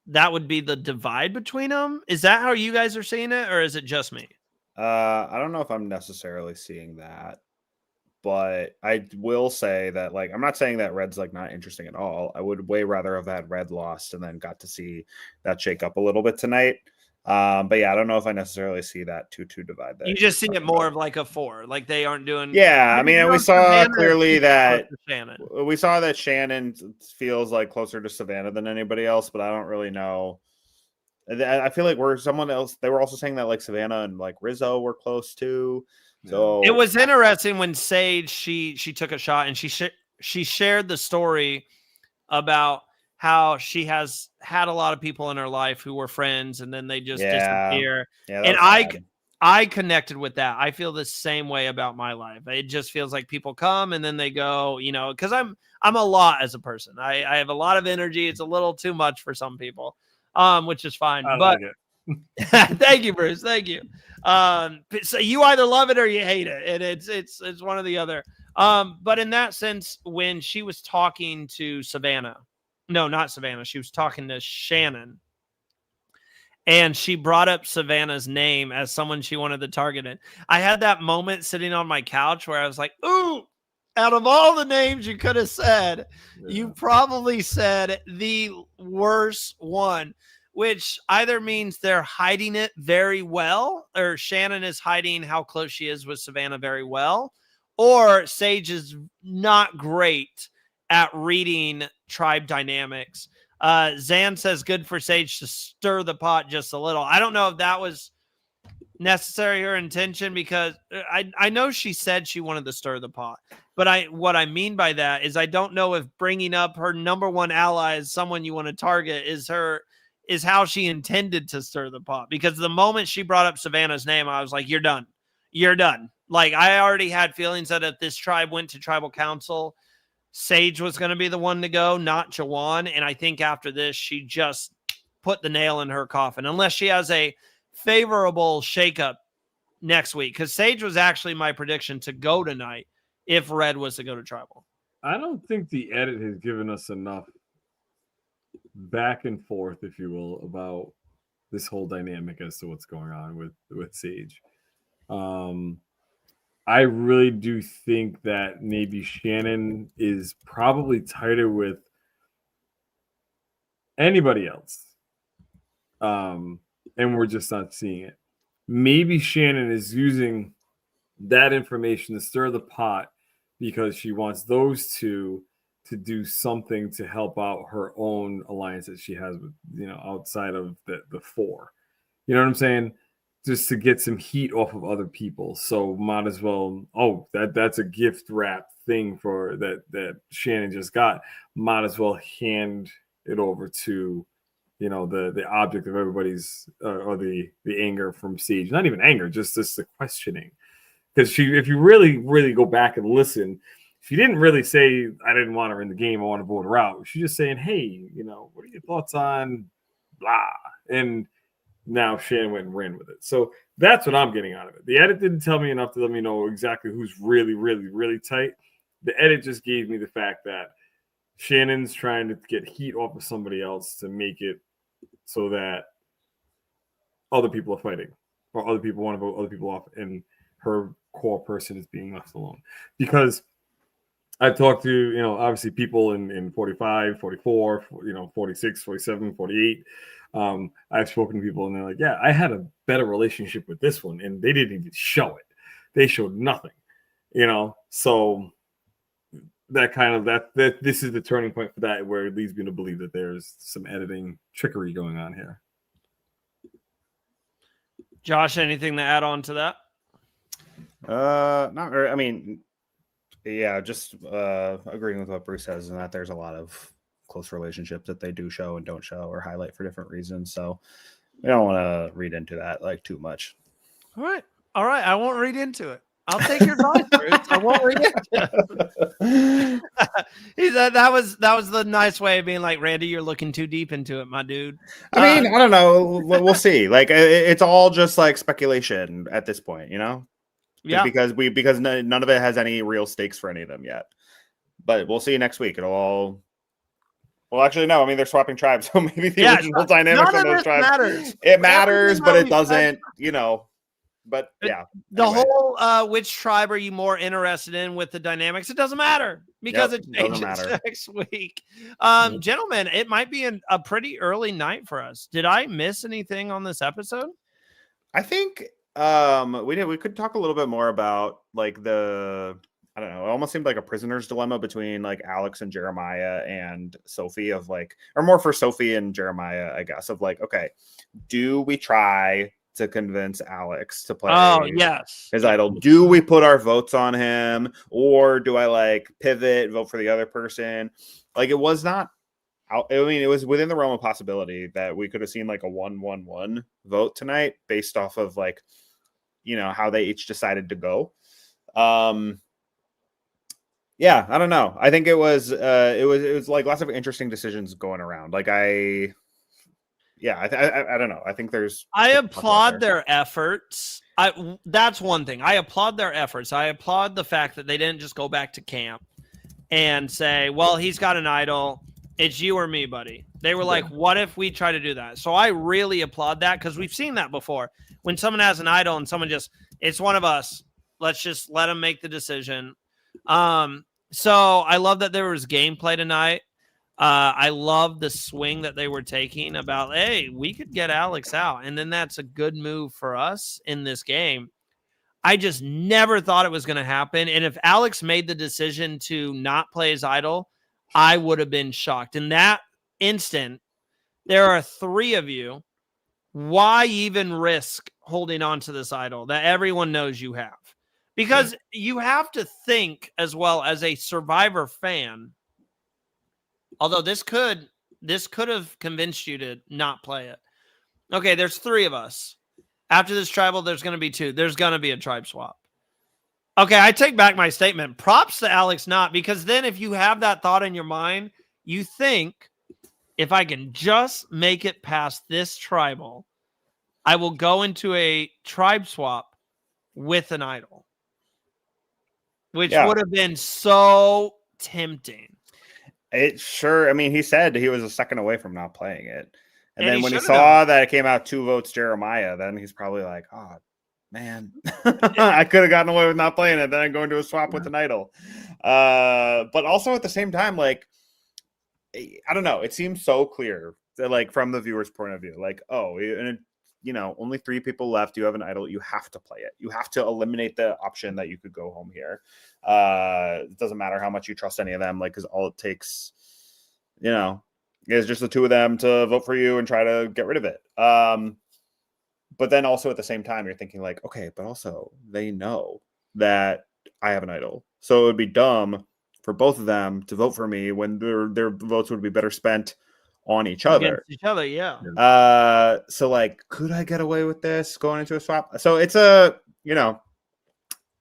that would be the divide between them. Is that how you guys are seeing it, or is it just me? I don't know if I'm necessarily seeing that, but I will say that, like, I'm not saying that Red's like not interesting at all. I would way rather have had Red lost and then got to see that shake up a little bit tonight. But yeah, I don't know if I necessarily see that 2-2 divide. That You just see it more of like a 4, like they aren't doing. Yeah, I mean, and we saw clearly that Shannon. we saw that Shannon feels like closer to Savannah than anybody else, but I don't really know. I feel like we're someone else. They were also saying that like Savannah and like Rizzo were close too. So it was interesting when Sage she took a shot and she shared the story about how she has had a lot of people in her life who were friends and then they just disappear. Yeah, and I connected with that. I feel the same way about my life. It just feels like people come and then they go, you know, because I'm a lot as a person. I have a lot of energy. It's a little too much for some people, which is fine. I but like it. thank you, Bruce. Thank you. So you either love it or you hate it, and it's one or the other. But in that sense, when she was talking to Savannah, no, not Savannah, she was talking to Shannon, and she brought up Savannah's name as someone she wanted to target it. I had that moment sitting on my couch where I was like, ooh, out of all the names you could have said, you probably said the worst one, which either means they're hiding it very well, or Shannon is hiding how close she is with Savannah very well, or Sage is not great at reading tribe dynamics. Zan says good for Sage to stir the pot just a little. I don't know if that was necessary her intention, because I know she said she wanted to stir the pot, but what I mean by that is I don't know if bringing up her number one ally as someone you want to target is how she intended to stir the pot, because the moment she brought up Savannah's name, I was like, you're done. Like, I already had feelings that if this tribe went to tribal council, Sage was going to be the one to go, not Jawan. And I think after this, she just put the nail in her coffin, unless she has a favorable shakeup next week. Because Sage was actually my prediction to go tonight if Red was to go to tribal. I don't think the edit has given us enough back and forth, if you will, about this whole dynamic as to what's going on with Sage. I really do think that maybe Shannon is probably tighter with anybody else. And we're just not seeing it. Maybe Shannon is using that information to stir the pot because she wants those two to do something to help out her own alliance that she has with, you know, outside of the 4. You know what I'm saying? Just to get some heat off of other people. So might as well, that's a gift wrap thing for that Shannon just got. Might as well hand it over to, you know, the object of everybody's or the anger from Sage. Not even anger, just the questioning. Because if you really, really go back and listen, she didn't really say, I didn't want her in the game, I want to vote her out. She's just saying, hey, you know, what are your thoughts on blah? And now Shannon went and ran with it. So that's what I'm getting out of it. The edit didn't tell me enough to let me know exactly who's really, really, really tight. The edit just gave me the fact that Shannon's trying to get heat off of somebody else to make it so that other people are fighting, or other people want to vote other people off, and her core person is being left alone. Because I've talked to, obviously people in 45, 44, 46, 47, 48. I've spoken to people and they're like, yeah, I had a better relationship with this one, and they didn't even show it. They showed nothing, so that kind of that this is the turning point for that, where it leads me to believe that there's some editing trickery going on here. Josh, anything to add on to that? Not very. I mean, yeah, just agreeing with what Bruce says, and that there's a lot of close relationships that they do show and don't show or highlight for different reasons. So we don't want to read into that like too much. All right. I won't read into it. I'll take your advice, Bruce. I won't read into it. He said that was the nice way of being like, Randy, you're looking too deep into it, my dude. I mean, I don't know. We'll see. Like, it's all just like speculation at this point, Yeah. Because none of it has any real stakes for any of them yet. But we'll see next week. It'll all. Well, actually, no. I mean, they're swapping tribes, so maybe the original dynamics of those tribes matters. It matters, but it doesn't. But yeah. The whole which tribe are you more interested in with the dynamics? It doesn't matter because it changes next week. Gentlemen, it might be a pretty early night for us. Did I miss anything on this episode? I think we could talk a little bit more about like I don't know, it almost seemed like a prisoner's dilemma between like Alex and Jeremiah and Sophie, of like, or more for Sophie and Jeremiah, I guess, of like, okay, do we try to convince Alex to play his idol? Do we put our votes on him, or do I like pivot, vote for the other person? Like, it was not, I mean, it was within the realm of possibility that we could have seen like a 1-1-1 vote tonight based off of like, how they each decided to go. Yeah, I don't know. I think it was like lots of interesting decisions going around. Like I don't know. I think I applaud their efforts. That's one thing. I applaud their efforts. I applaud the fact that they didn't just go back to camp and say, well, he's got an idol. It's you or me, buddy. They were like, what if we try to do that? So I really applaud that, because we've seen that before. When someone has an idol and someone it's one of us. Let's just let them make the decision. So I love that there was gameplay tonight. I love the swing that they were taking about, hey, we could get Alex out, and then that's a good move for us in this game. I just never thought it was going to happen. And if Alex made the decision to not play his idol, I would have been shocked. In that instant, there are 3 of you. Why even risk holding on to this idol that everyone knows you have? Because you have to think as well as a Survivor fan. Although this could have convinced you to not play it. Okay, there's 3 of us. After this tribal, there's going to be 2. There's going to be a tribe swap. Okay, I take back my statement. Props to Alex not, because then if you have that thought in your mind, you think, if I can just make it past this tribal, I will go into a tribe swap with an idol, which would have been so tempting. I mean, he said he was a second away from not playing it. And then when he saw that it came out 2 votes Jeremiah, then he's probably like, oh, man, I could have gotten away with not playing it. Then I'm going to a swap with an idol. But also at the same time, like, I don't know. It seems so clear that, like, from the viewer's point of view, like, oh, and only 3 people left. You have an idol. You have to play it. You have to eliminate the option that you could go home here. It doesn't matter how much you trust any of them, like, because all it takes, is just the 2 of them to vote for you and try to get rid of it. But then also at the same time, you're thinking like, okay, but also they know that I have an idol. So it would be dumb for both of them to vote for me when their votes would be better spent on each other. Against each other, yeah. So like, could I get away with this going into a swap? So it's a, Well,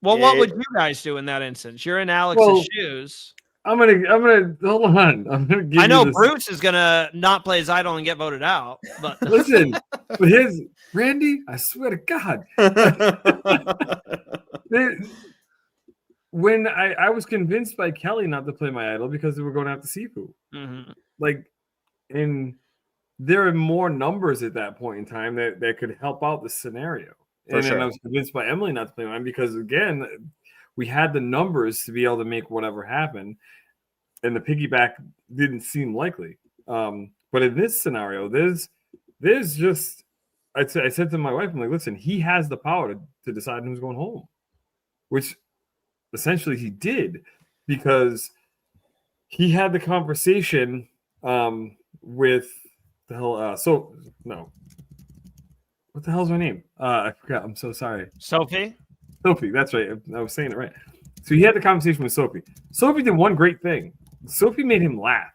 what would you guys do in that instance? You're in Alex's shoes. I'm gonna hold on. I know Bruce is gonna not play his idol and get voted out. But listen, but here's Randy. I swear to God, when I was convinced by Kelly not to play my idol because they were going after Sifu. Mm-hmm. Like, and there are more numbers at that point in time that could help out the scenario. Then I was convinced by Emily not to play mine because, again, we had the numbers to be able to make whatever happen, and the piggyback didn't seem likely. But in this scenario, there's just I said to my wife, I'm like, listen, he has the power to decide who's going home, which essentially he did, because he had the conversation with the hell. What the hell's her name? I forgot. I'm so sorry. Sophie, that's right. I was saying it right. So he had the conversation with Sophie. Sophie did one great thing. Sophie made him laugh.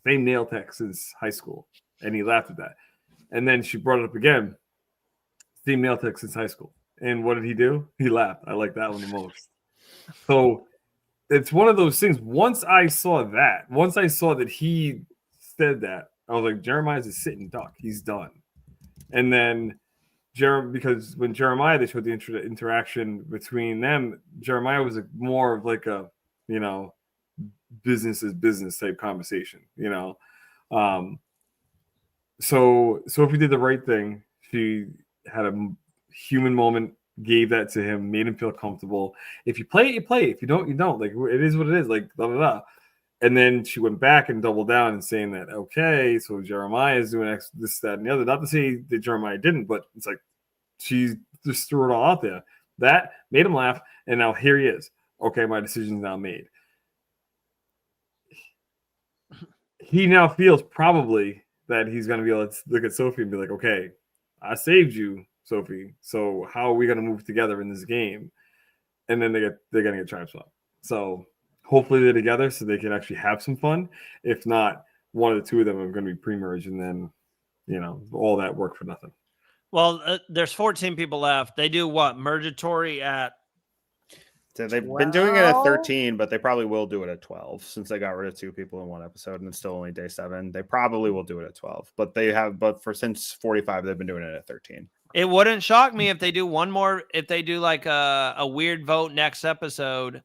Same nail tech since high school, and he laughed at that. And then she brought it up again. Same nail tech since high school. And what did he do? He laughed. I like that one the most. So it's one of those things. Once I saw that he said that, I was like, Jeremiah's a sitting duck. He's done. And then because when Jeremiah, they showed the interaction between them, Jeremiah was more of like a, business is business type conversation, So Sophie did the right thing. She had a human moment, gave that to him, made him feel comfortable. If you play it, you play it. If you don't, you don't. Like, it is what it is. Like, blah, blah, blah. And then she went back and doubled down and saying that, okay, so Jeremiah is doing this, that, and the other. Not to say that Jeremiah didn't, but it's like she just threw it all out there. That made him laugh, and now here he is. Okay, my decision's now made. He now feels probably that he's going to be able to look at Sophie and be like, okay, I saved you, Sophie. So how are we going to move together in this game? And then they're going to get tribe swap. So hopefully they're together so they can actually have some fun. If not, one of the two of them are going to be pre-merged, and then, all that work for nothing. Well, there's 14 people left. They do what? Mergatory at So they've been doing it at 13, but they probably will do it at 12 since they got rid of 2 people in one episode and it's still only day 7. They probably will do it at 12, but since 45, they've been doing it at 13. It wouldn't shock me if they do one more, if they do like a weird vote next episode,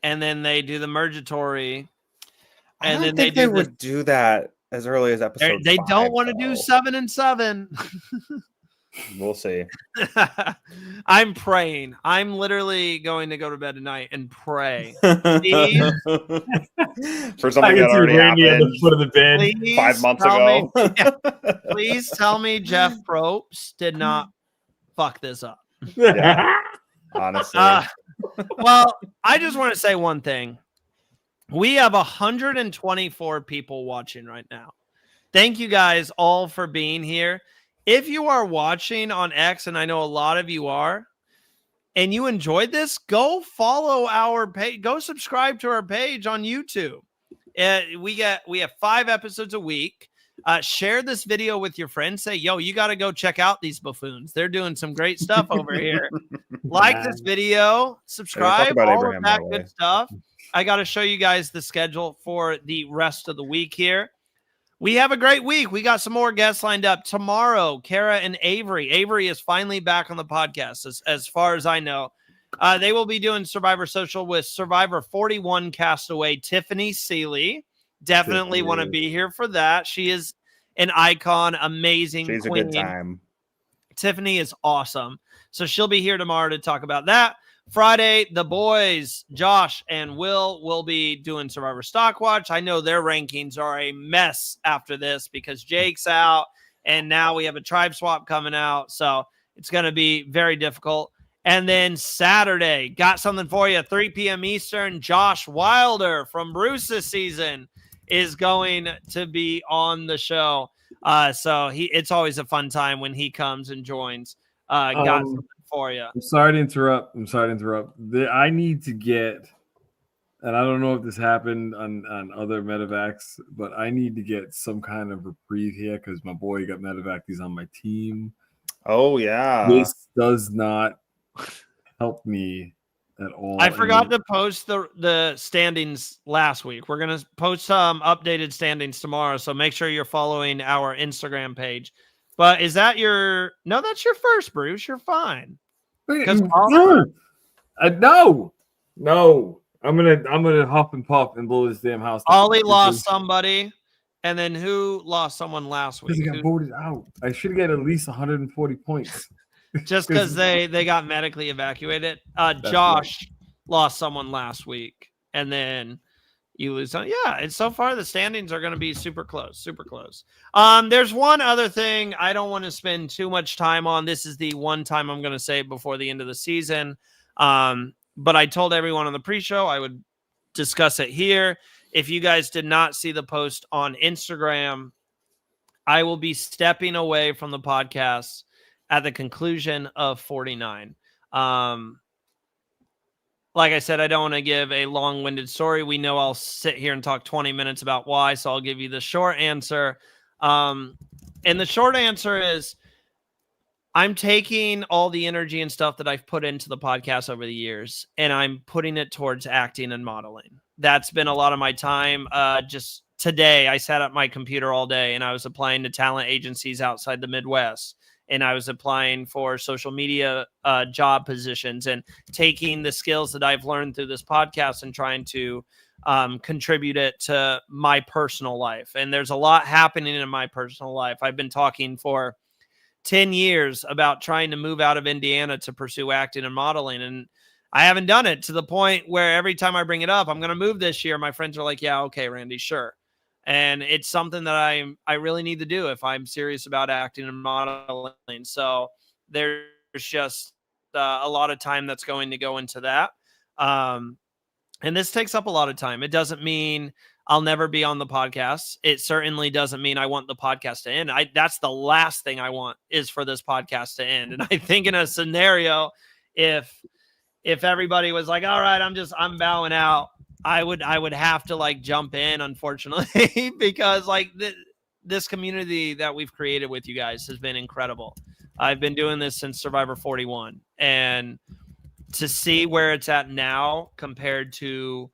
and then they do the Mergatory. And then they would do that as early as episode 5. They don't want to do 7 and 7. We'll see. I'm praying. I'm literally going to go to bed tonight and pray. Please, for something that already happened at the foot of the bed 5 months ago. Please tell me Jeff Probst did not fuck this up. Yeah, honestly. Well, I just want to say one thing. We have 124 people watching right now. Thank you guys all for being here. If you are watching on X, and I know a lot of you are, and you enjoyed this, go follow our page. Go subscribe to our page on YouTube. We have 5 episodes a week. Share this video with your friends. Say, yo, you got to go check out these buffoons. They're doing some great stuff over here. Like this video, subscribe, all of that good stuff. I got to show you guys the schedule for the rest of the week here. We have a great week. We got some more guests lined up tomorrow. Kara and Avery. Avery is finally back on the podcast, as far as I know. They will be doing Survivor Social with Survivor 41 castaway Tiffany Seeley. Definitely want to be here for that. She is an icon, amazing queen. She's a good time. Tiffany is awesome. So she'll be here tomorrow to talk about that. Friday, the boys, Josh and will be doing Survivor Stock Watch. I know their rankings are a mess after this because Jake's out, and now we have a tribe swap coming out. So it's going to be very difficult. And then Saturday, got something for you, 3 p.m. Eastern. Josh Wilder from Bruce's season is going to be on the show. So it's always a fun time when he comes and joins. Got something for you. I'm sorry to interrupt. I need to get, and I don't know if this happened on other medevacs, but I need to get some kind of reprieve here because my boy got medevac. He's on my team. Oh, yeah. This does not help me at all. I forgot to post the standings last week. We're going to post some updated standings tomorrow, so make sure you're following our Instagram page. But is that no, that's your first, Bruce. You're fine. Because no. I'm gonna huff and puff and blow this damn house down. Ollie lost somebody, and then who lost someone last week? He got voted out. I should get at least 140 points. Just because they got medically evacuated. Josh lost someone last week, and then you lose on. Yeah, and so far the standings are going to be super close. There's one other thing I don't want to spend too much time on. This is the one time I'm going to say before the end of the season. But I told everyone on the pre-show I would discuss it here. If you guys did not see the post on Instagram, I will be stepping away from the podcast at the conclusion of 49. Like I said, I don't want to give a long-winded story. We know I'll sit here and talk 20 minutes about why, so I'll give you the short answer. And the short answer is I'm taking all the energy and stuff that I've put into the podcast over the years, and I'm putting it towards acting and modeling. That's been a lot of my time. Just today, I sat at my computer all day, and I was applying to talent agencies outside the Midwest. And I was applying for social media job positions and taking the skills that I've learned through this podcast and trying to contribute it to my personal life. And there's a lot happening in my personal life. I've been talking for 10 years about trying to move out of Indiana to pursue acting and modeling. And I haven't done it, to the point where every time I bring it up, I'm going to move this year. My friends are like, yeah, okay, Randy, sure. And it's something that I really need to do if I'm serious about acting and modeling. So there's just a lot of time that's going to go into that. And this takes up a lot of time. It doesn't mean I'll never be on the podcast. It certainly doesn't mean I want the podcast to end. That's the last thing I want, is for this podcast to end. And I think in a scenario, if everybody was like, all right, I'm bowing out, I would have to like jump in, unfortunately, because like this community that we've created with you guys has been incredible. I've been doing this since Survivor 41, and to see where it's at now compared to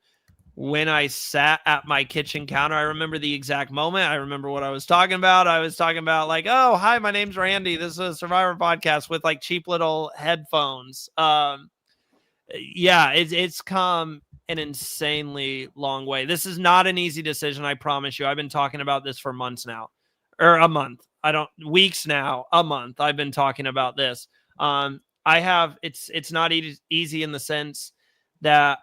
when I sat at my kitchen counter, I remember the exact moment. I remember what I was talking about. I was talking about like, oh, hi, my name's Randy. This is a Survivor podcast, with like cheap little headphones. Yeah, it's come an insanely long way. This is not an easy decision, I promise you. I've been talking about this for months now, or a month. Weeks now, a month. I've been talking about this. It's not easy in the sense that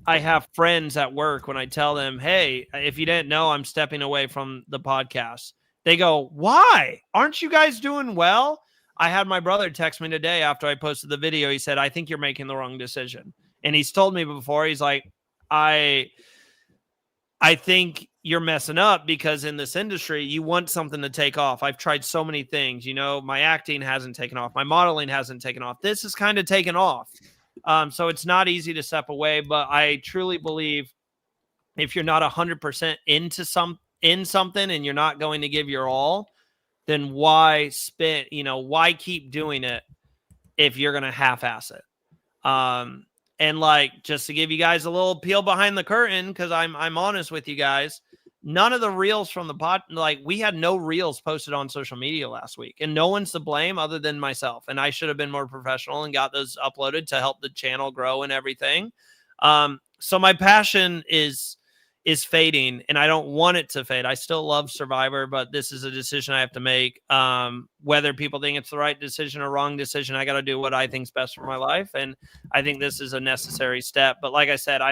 I have friends at work, when I tell them, hey, if you didn't know, I'm stepping away from the podcast, they go, why? Aren't you guys doing well? I had my brother text me today after I posted the video. He said, I think you're making the wrong decision. And he's told me before, he's like, I think you're messing up, because in this industry, you want something to take off. I've tried so many things. You know, my acting hasn't taken off. My modeling hasn't taken off. This is kind of taken off. So it's not easy to step away, but I truly believe if you're not 100% in something and you're not going to give your all, then why keep doing it if you're going to half-ass it? And like, just to give you guys a little peel behind the curtain, because I'm honest with you guys, none of the reels from the pod, like we had no reels posted on social media last week, and no one's to blame other than myself. And I should have been more professional and got those uploaded to help the channel grow and everything. So my passion is fading, and I don't want it to fade. I still love Survivor, but this is a decision I have to make. Whether people think it's the right decision or wrong decision, I got to do what I think is best for my life. And I think this is a necessary step. But like I said,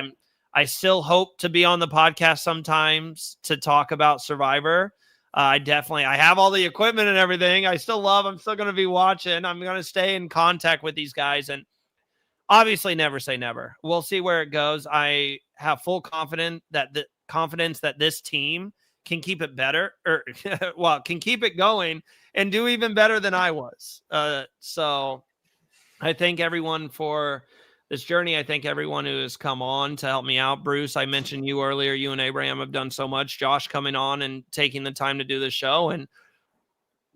I still hope to be on the podcast sometimes to talk about Survivor. I have all the equipment and everything. I'm still going to be watching. I'm going to stay in contact with these guys, and obviously never say never. We'll see where it goes. I have full confidence that this team can keep it better, or can keep it going and do even better than I was. So I thank everyone for this journey. I thank everyone who has come on to help me out. Bruce, I mentioned you earlier. You and Abraham have done so much. Josh coming on and taking the time to do the show. And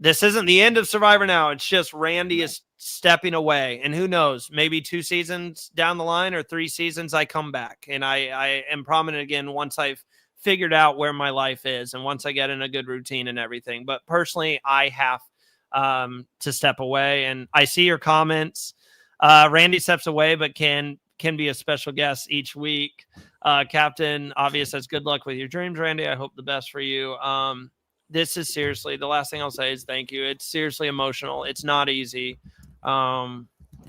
this isn't the end of Survivor now. It's just Randy is stepping away. And who knows, maybe 2 seasons down the line or 3 seasons, I come back. And I am prominent again once I've figured out where my life is and once I get in a good routine and everything. But personally, I have to step away. And I see your comments. Randy steps away, but can be a special guest each week. Captain Obvious says, good luck with your dreams, Randy. I hope the best for you. This is seriously, the last thing I'll say is thank you. It's seriously emotional. It's not easy.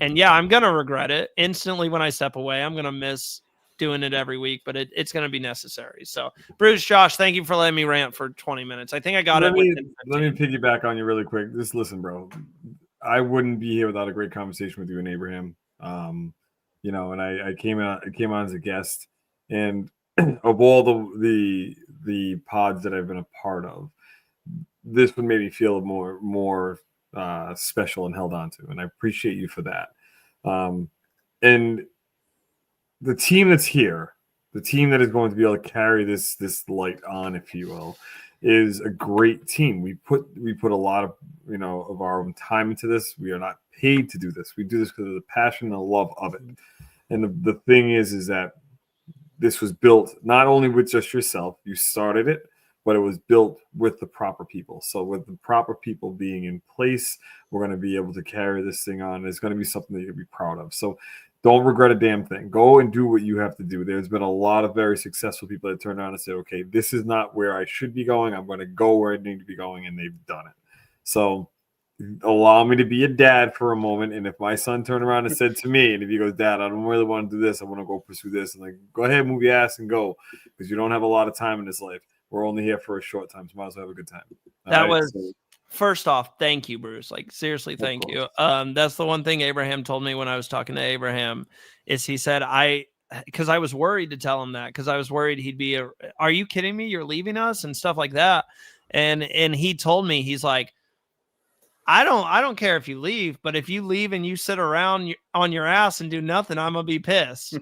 And yeah, I'm going to regret it instantly when I step away. I'm going to miss doing it every week, but it's going to be necessary. So Bruce, Josh, thank you for letting me rant for 20 minutes. I think I got let it. me piggyback on you really quick. Just listen, bro. I wouldn't be here without a great conversation with you and Abraham. You know, and I came on as a guest, and of all the pods that I've been a part of, this would make me feel more special and held on to, and I appreciate you for that. And the team that's here, the team that is going to be able to carry this light on, if you will, is a great team. We put a lot of of our own time into this. We are not paid to do this. We do this because of the passion and the love of it. And the thing is that this was built not only with just yourself, you started it, but it was built with the proper people. So with the proper people being in place, we're going to be able to carry this thing on. It's going to be something that you'll be proud of. So don't regret a damn thing. Go and do what you have to do. There's been a lot of very successful people that turn around and say, okay, this is not where I should be going. I'm going to go where I need to be going. And they've done it. So allow me to be a dad for a moment. And if my son turned around and said to me, and if he goes, Dad, I don't really want to do this, I want to go pursue this. And like, go ahead, move your ass and go, because you don't have a lot of time in this life. We're only here for a short time, so might as well have a good time. That was first off, thank you, Bruce. Like seriously, thank you. That's the one thing Abraham told me when I was talking to Abraham is he said because I was worried to tell him that, because I was worried he'd be are you kidding me? You're leaving us and stuff like that. And he told me, he's like, I don't care if you leave, but if you leave and you sit around on your ass and do nothing, I'm gonna be pissed.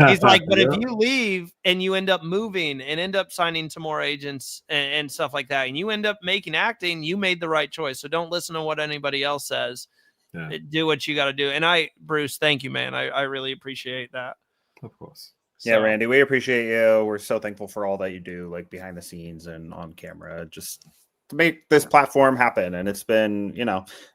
He's like, but if you leave and you end up moving and end up signing to more agents and stuff like that, and you end up making acting, you made the right choice. So don't listen to what anybody else says. Yeah. Do what you got to do. And Bruce, thank you, man. I really appreciate that. Of course. So, yeah, Randy, we appreciate you. We're so thankful for all that you do, like behind the scenes and on camera. Just to make this platform happen. And it's been,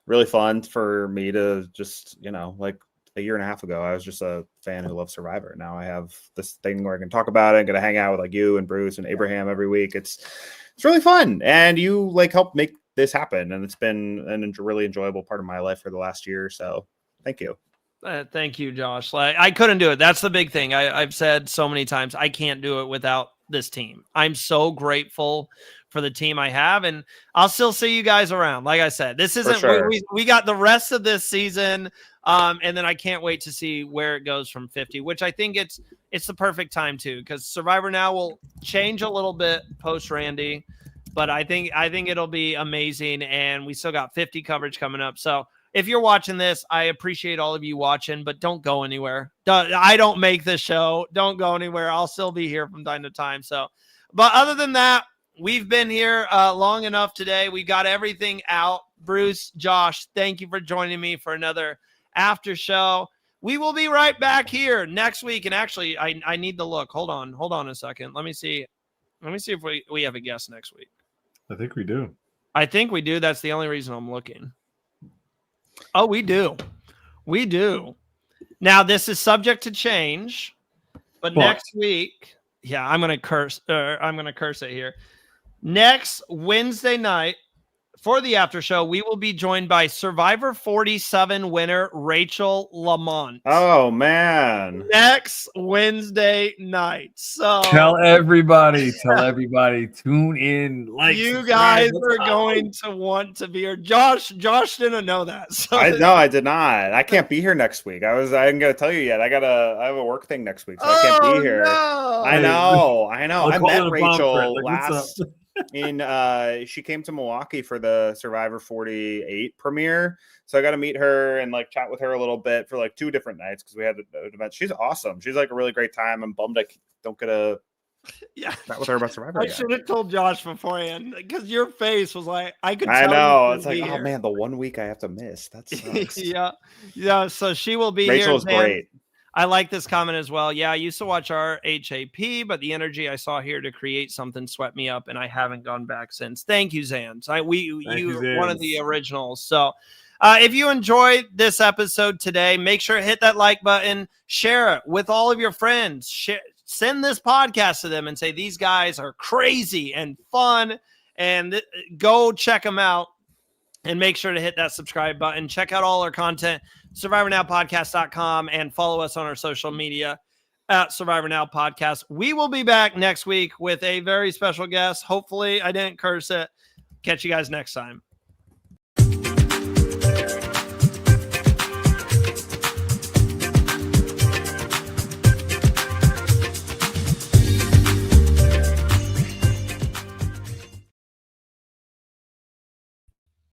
really fun for me to just, like a year and a half ago, I was just a fan who loved Survivor. Now I have this thing where I can talk about it and get to hang out with like you and Bruce and Abraham every week. It's really fun. And you like help make this happen. And it's been a really enjoyable part of my life for the last year. So thank you. Thank you, Josh. Like, I couldn't do it. That's the big thing. I've said so many times, I can't do it without this team. I'm so grateful for the team I have, and I'll still see you guys around. Like I said, this isn't sure. we got the rest of this season, and then I can't wait to see where it goes from 50, which I think it's the perfect time too, because Survivor now will change a little bit post Randy, but I think it'll be amazing, and we still got 50 coverage coming up. So if you're watching this, I appreciate all of you watching, but don't go anywhere. I don't make this show. Don't go anywhere. I'll still be here from time to time. So, but other than that, we've been here long enough today. We got everything out. Bruce, Josh, thank you for joining me for another after show. We will be right back here next week. And actually, I need to look. Hold on a second. Let me see if we have a guest next week. I think we do. That's the only reason I'm looking. Oh, we do. Now, this is subject to change, but next week, yeah, I'm going to curse it here. Next Wednesday night for the after show, we will be joined by Survivor 47 winner Rachel Lamont. Oh man! Next Wednesday night. So tell everybody, tune in. Like you guys are going to want to be here. Josh didn't know that. So I did not. I can't be here next week. I ain't gonna tell you yet. I have a work thing next week, so I can't be here. No. I know. I met Rachel last. She came to Milwaukee for the Survivor 48 premiere, so I got to meet her and like chat with her a little bit for like 2 different nights because we had an event. She's awesome. She's like a really great time. I'm bummed I don't get a chat with her about Survivor. I should have told Josh beforehand because your face was like I could. I know it's like, oh man, the 1 week I have to miss. That sucks. yeah. So she will be here. Rachel's great. I like this comment as well. Yeah, I used to watch our HAP, but the energy I saw here to create something swept me up, and I haven't gone back since. Thank you, Zans. You one of the originals. So if you enjoyed this episode today, make sure to hit that like button, share it with all of your friends. Send this podcast to them and say, these guys are crazy and fun, and go check them out. And make sure to hit that subscribe button. Check out all our content, survivornowpodcast.com, and follow us on our social media at Survivor Now Podcast. We will be back next week with a very special guest. Hopefully, I didn't curse it. Catch you guys next time.